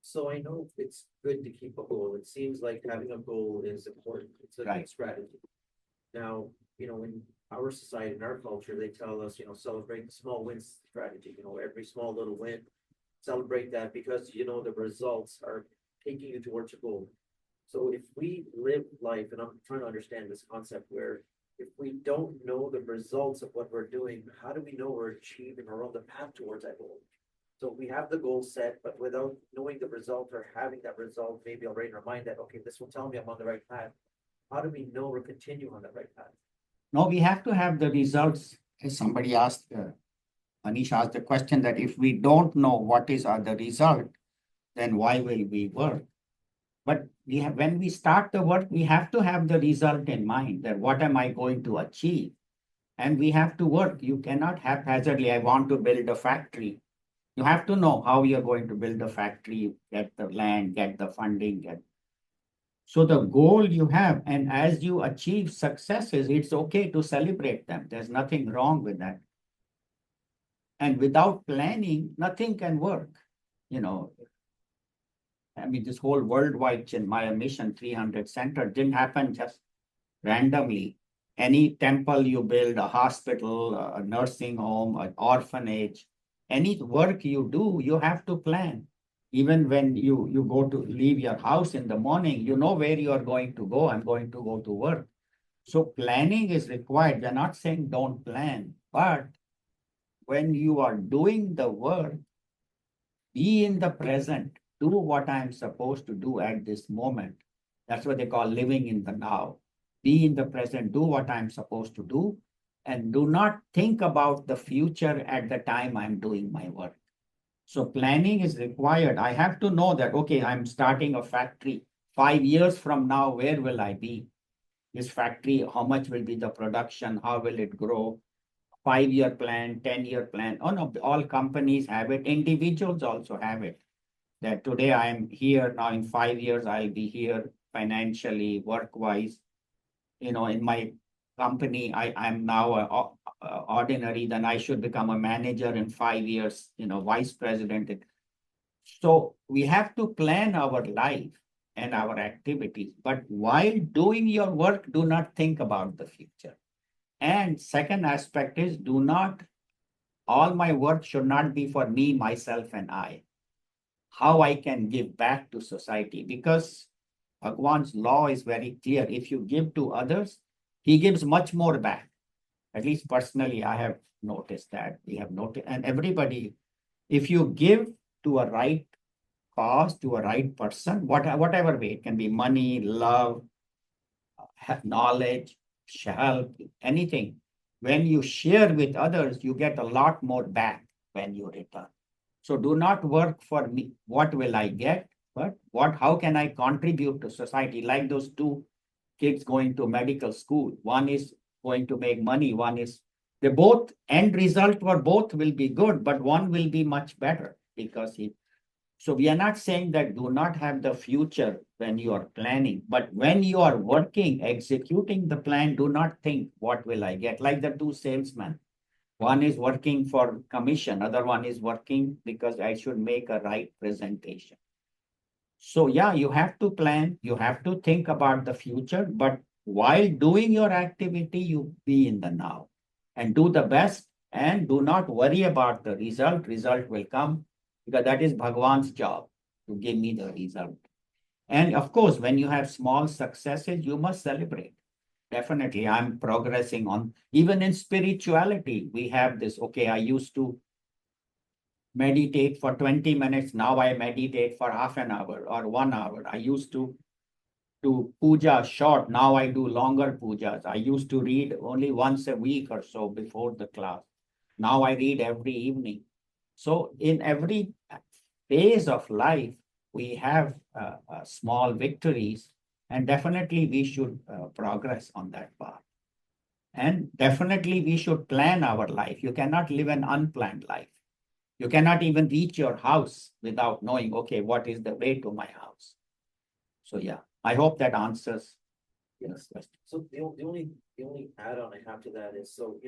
Speaker 2: So I know it's good to keep a goal. It seems like having a goal is important. It's a
Speaker 1: Right.
Speaker 2: good strategy. Now, in our society, in our culture, they tell us, celebrate the small wins strategy, every small little win. Celebrate that because the results are taking you towards your goal. So if we live life, and I'm trying to understand this concept where if we don't know the results of what we're doing, how do we know we're achieving or on the path towards that goal? So we have the goal set, but without knowing the result or having that result, maybe already in our mind that, okay, this will tell me I'm on the right path. How do we know we're continuing on the right path?
Speaker 1: No, we have to have the results. As somebody asked, Anish asked the question that if we don't know what is the result, then why will we work? But we have, when we start the work, we have to have the result in mind, that what am I going to achieve? And we have to work. You cannot haphazardly, I want to build a factory. You have to know how you're going to build a factory, get the land, get the funding, get. So the goal you have, and as you achieve successes, it's okay to celebrate them. There's nothing wrong with that. And without planning, nothing can work. You know, I mean, this whole worldwide Chinmaya Mission 300 Center didn't happen just randomly. Any temple you build, a hospital, a nursing home, an orphanage, any work you do, you have to plan. Even when you go to leave your house in the morning, you know where you are going to go. I'm going to go to work. So planning is required. We're not saying don't plan, but when you are doing the work, be in the present. Do what I'm supposed to do at this moment. That's what they call living in the now. Be in the present, do what I'm supposed to do, and do not think about the future at the time I'm doing my work. So planning is required. I have to know that, okay, I'm starting a factory. 5 years from now, where will I be? This factory, how much will be the production? How will it grow? 5-year plan, 10-year plan. Oh no, all companies have it. Individuals also have it. That today I'm here, now in 5 years, I'll be here financially, work-wise. You know, in my company, I'm now ordinary, then I should become a manager in 5 years, vice president. So we have to plan our life and our activities, but while doing your work, do not think about the future. And second aspect is all my work should not be for me, myself, and I. How I can give back to society, because Bhagwan's law is very clear. If you give to others, he gives much more back. At least personally, I have noticed that. We have noticed, and everybody, if you give to a right cause, to a right person, whatever way, it can be money, love, knowledge, help, anything. When you share with others, you get a lot more back when you return. So do not work for me. What will I get? But how can I contribute to society? Like those two kids going to medical school. One is going to make money. They both end result for both will be good, but one will be much better because so we are not saying that do not have the future when you are planning, but when you are working, executing the plan, do not think, what will I get? Like the two salesmen. One is working for commission, other one is working because I should make a right presentation. So yeah, you have to plan, you have to think about the future, but while doing your activity, you be in the now and do the best and do not worry about the result. Result will come because that is Bhagwan's job to give me the result. And of course, when you have small successes, you must celebrate. Definitely, I'm progressing on, even in spirituality, we have this, okay, I used to meditate for 20 minutes. Now I meditate for half an hour or 1 hour. I used to do puja short. Now I do longer pujas. I used to read only once a week or so before the class. Now I read every evening. So in every phase of life, we have small victories, and definitely we should progress on that path. And definitely we should plan our life. You cannot live an unplanned life. You cannot even reach your house without knowing, okay, what is the way to my house? So yeah, I hope that answers.
Speaker 2: Yes. So the only add-on I have to that is, so,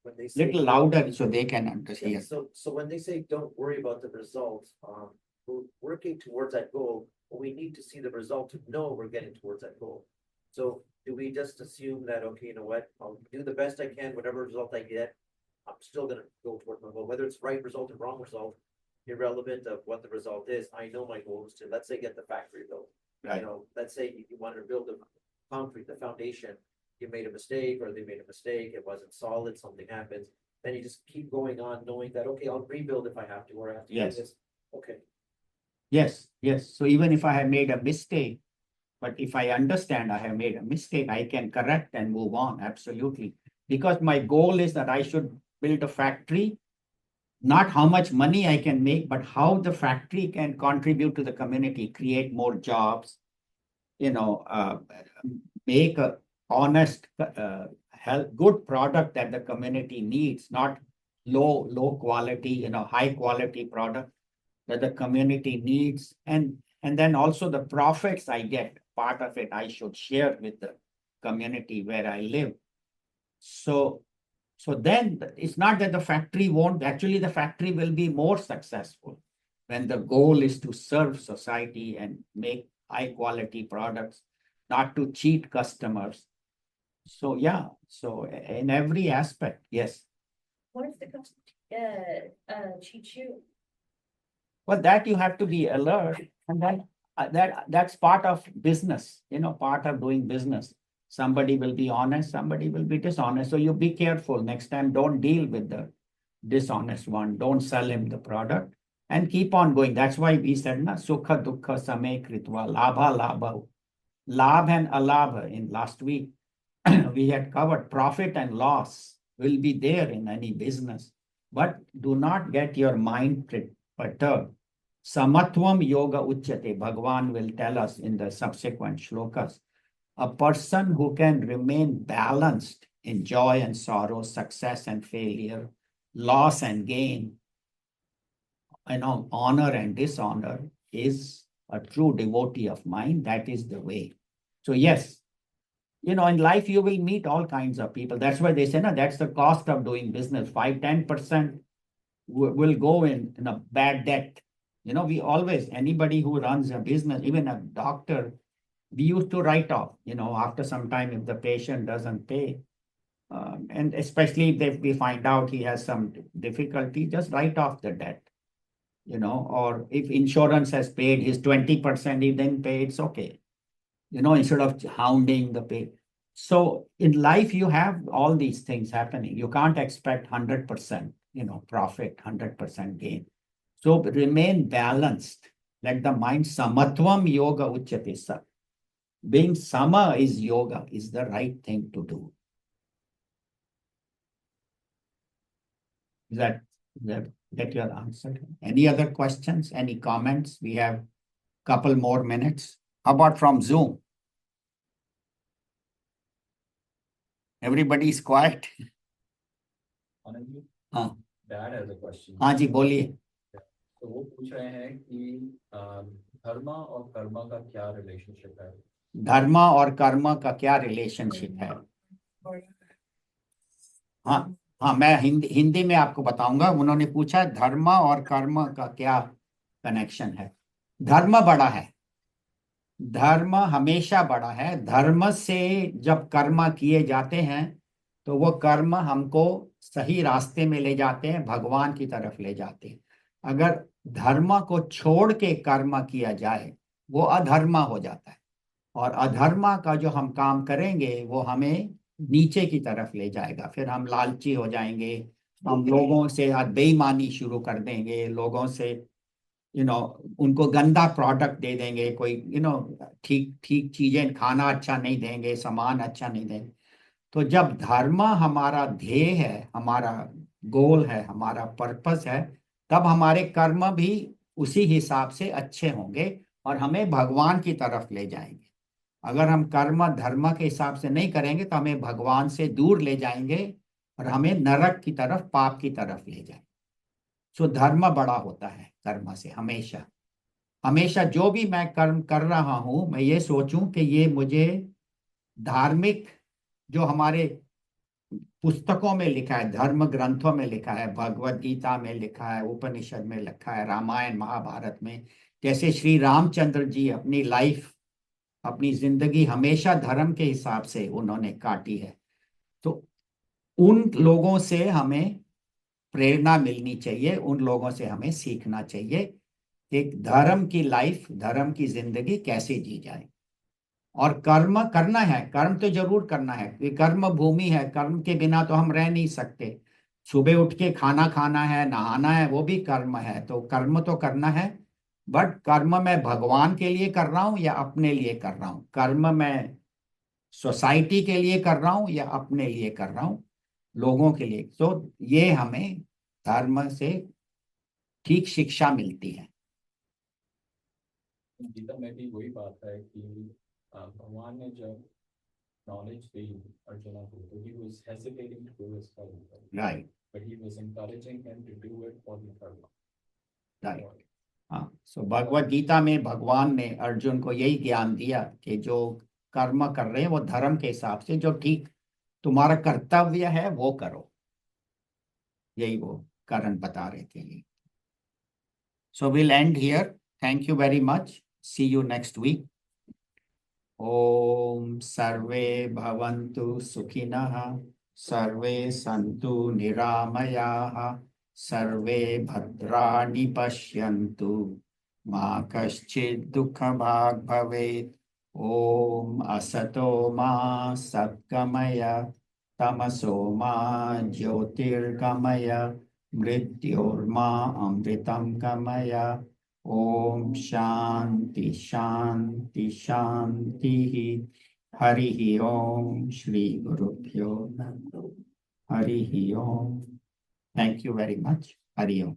Speaker 2: when they say.
Speaker 1: Little louder so they can understand.
Speaker 2: Yeah, so when they say don't worry about the results, we're working towards that goal, but we need to see the result to know we're getting towards that goal. So do we just assume that, okay, you know what, I'll do the best I can, whatever result I get, I'm still gonna go towards my goal, whether it's right result or wrong result, irrelevant of what the result is. I know my goal is to, let's say, get the factory built.
Speaker 1: Right.
Speaker 2: Let's say you wanted to build a concrete, the foundation, you made a mistake or they made a mistake, it wasn't solid, something happens. then you just keep going on knowing that, okay, I'll rebuild if I have to, or I have to do
Speaker 1: Yes.
Speaker 2: this. Okay.
Speaker 1: Yes, yes. So even if I have made a mistake, but if I understand I have made a mistake, I can correct and move on. Absolutely. Because my goal is that I should build a factory, not how much money I can make, but how the factory can contribute to the community, create more jobs, make a honest, good product that the community needs, not low quality, high quality product that the community needs. And then also the profits I get, part of it I should share with the community where I live. So then it's not that the factory won't, actually the factory will be more successful when the goal is to serve society and make high quality products, not to cheat customers. So yeah, so in every aspect, yes.
Speaker 3: What if the customer cheats you?
Speaker 1: Well, that you have to be alert, and that's part of business, part of doing business. Somebody will be honest, somebody will be dishonest. So you be careful next time. Don't deal with the dishonest one. Don't sell him the product and keep on going. That's why we said, na, sukha dukkha same kritva, labha labha. Labh and alabha in last week. We had covered profit and loss will be there in any business. But do not get your mind perturbed. Samatvam yoga uchyate. Bhagavan will tell us in the subsequent shlokas. A person who can remain balanced in joy and sorrow, success and failure, loss and gain, honor and dishonor, is a true devotee of mine. That is the way. So yes, in life you will meet all kinds of people. That's why they say, no, that's the cost of doing business. 5-10% will go in a bad debt. We always, anybody who runs a business, even a doctor, we used to write off, after some time if the patient doesn't pay. And especially if we find out he has some difficulty, just write off the debt. Or if insurance has paid his 20%, he didn't pay, it's okay. Instead of hounding the pay. So in life, you have all these things happening. You can't expect 100%, profit, 100% gain. So remain balanced. Let the mind samatvam yoga uchyate sa. Being sama is yoga, is the right thing to do. Is that your answer? Any other questions? Any comments? We have a couple more minutes. How about from Zoom? Everybody is quiet.
Speaker 4: Anil,
Speaker 1: हाँ
Speaker 4: Dad has a question.
Speaker 1: हाँ जी बोलिए.
Speaker 4: तो वो पूछ रहे हैं कि धर्म और कर्म का क्या रिलेशनशिप है?
Speaker 1: धर्म और कर्म का क्या रिलेशनशिप है? हाँ मैं हिंदी में आपको बताऊंगा. उन्होंने पूछा धर्म और कर्म का क्या कनेक्शन है. धर्म बड़ा है. धर्म हमेशा बड़ा है. धर्म से जब कर्म किए जाते हैं तो वो कर्म हमको सही रास्ते में ले जाते हैं, भगवान की तरफ ले जाते हैं. अगर धर्म को छोड़ के कर्म किया जाए वो अधर्म हो जाता है, और अधर्म का जो हम काम करेंगे वो हमें नीचे की तरफ ले जाएगा. फिर हम लालची हो जाएंगे, हम लोगों से बेईमानी शुरू कर देंगे, लोगों से उनको गंदा प्रोडक्ट दे देंगे, कोई ठीक चीजें खाना अच्छा नहीं देंगे, सामान अच्छा नहीं देंगे. तो जब धर्म हमारा ध्येय है, हमारा गोल है, हमारा पर्पस है, तब हमारे कर्म भी उसी हिसाब से अच्छे होंगे और हमें भगवान की तरफ ले जाएंगे. अगर हम कर्म धर्म के हिसाब से नहीं करेंगे तो हमें भगवान से दूर ले जाएंगे और हमें नरक की तरफ, पाप की तरफ ले जाएंगे. सो धर्म बड़ा होता है कर्म से. हमेशा हमेशा जो भी मैं कर्म कर रहा हूं, मैं ये सोचूं कि ये मुझे धार्मिक, जो हमारे पुस्तकों में लिखा है, धर्म ग्रंथों में लिखा है, भगवद गीता में लिखा है, उपनिषद में लिखा है, रामायण महाभारत में, जैसे श्री रामचंद्र जी अपनी लाइफ, अपनी जिंदगी हमेशा धर्म के हिसाब से उन्होंने काटी है. तो उन लोगों से हमें प्रेरणा मिलनी चाहिए, उन लोगों से हमें सीखना चाहिए एक धर्म की लाइफ, धर्म की जिंदगी कैसे जी जाए. और कर्म करना है, कर्म तो जरूर करना है. ये कर्म भूमि है, कर्म के बिना तो हम रह नहीं सकते. सुबह उठ के खाना खाना है, नहाना है, वो भी कर्म है। तो कर्म तो करना है, बट कर्म मैं भगवान के लिए कर रहा हूं या अपने लिए कर रहा हूं? कर्म मैं सोसाइटी के लिए कर रहा हूं या अपने लिए कर रहा हूं, लोगों के लिए? तो ये हमें धर्म से ठीक शिक्षा मिलती है।
Speaker 4: गीता में भी वही बात है कि भगवान ने जब knowledge दी अर्जुन को, तो he was hesitating to do his karma,
Speaker 1: right,
Speaker 4: but he was encouraging him to do it for the karma.
Speaker 1: Right. हाँ, सो भगवत गीता में भगवान ने अर्जुन को यही ज्ञान दिया कि जो कर्म कर रहे हैं वो धर्म के हिसाब से, जो ठीक तुम्हारा कर्तव्य है वो करो। यही वो कारण बता रहे थे। So will end here. Thank you very much. See you next week. ओम सर्वे भवन्तु सुखिनः, सर्वे सन्तु निरामयाः, सर्वे भद्राणि पश्यन्तु, मा कश्चित् दुःखभाग् भवेत्। ओम असतो मा सद्गमय, तमसो मा ज्योतिर्गमय, मृत्योर्मा अमृतं गमय। ओम शांति शांति शांति। हरि ओम। श्री गुरुभ्यो नमः। हरि ओम। Thank you very much. हरि ओम।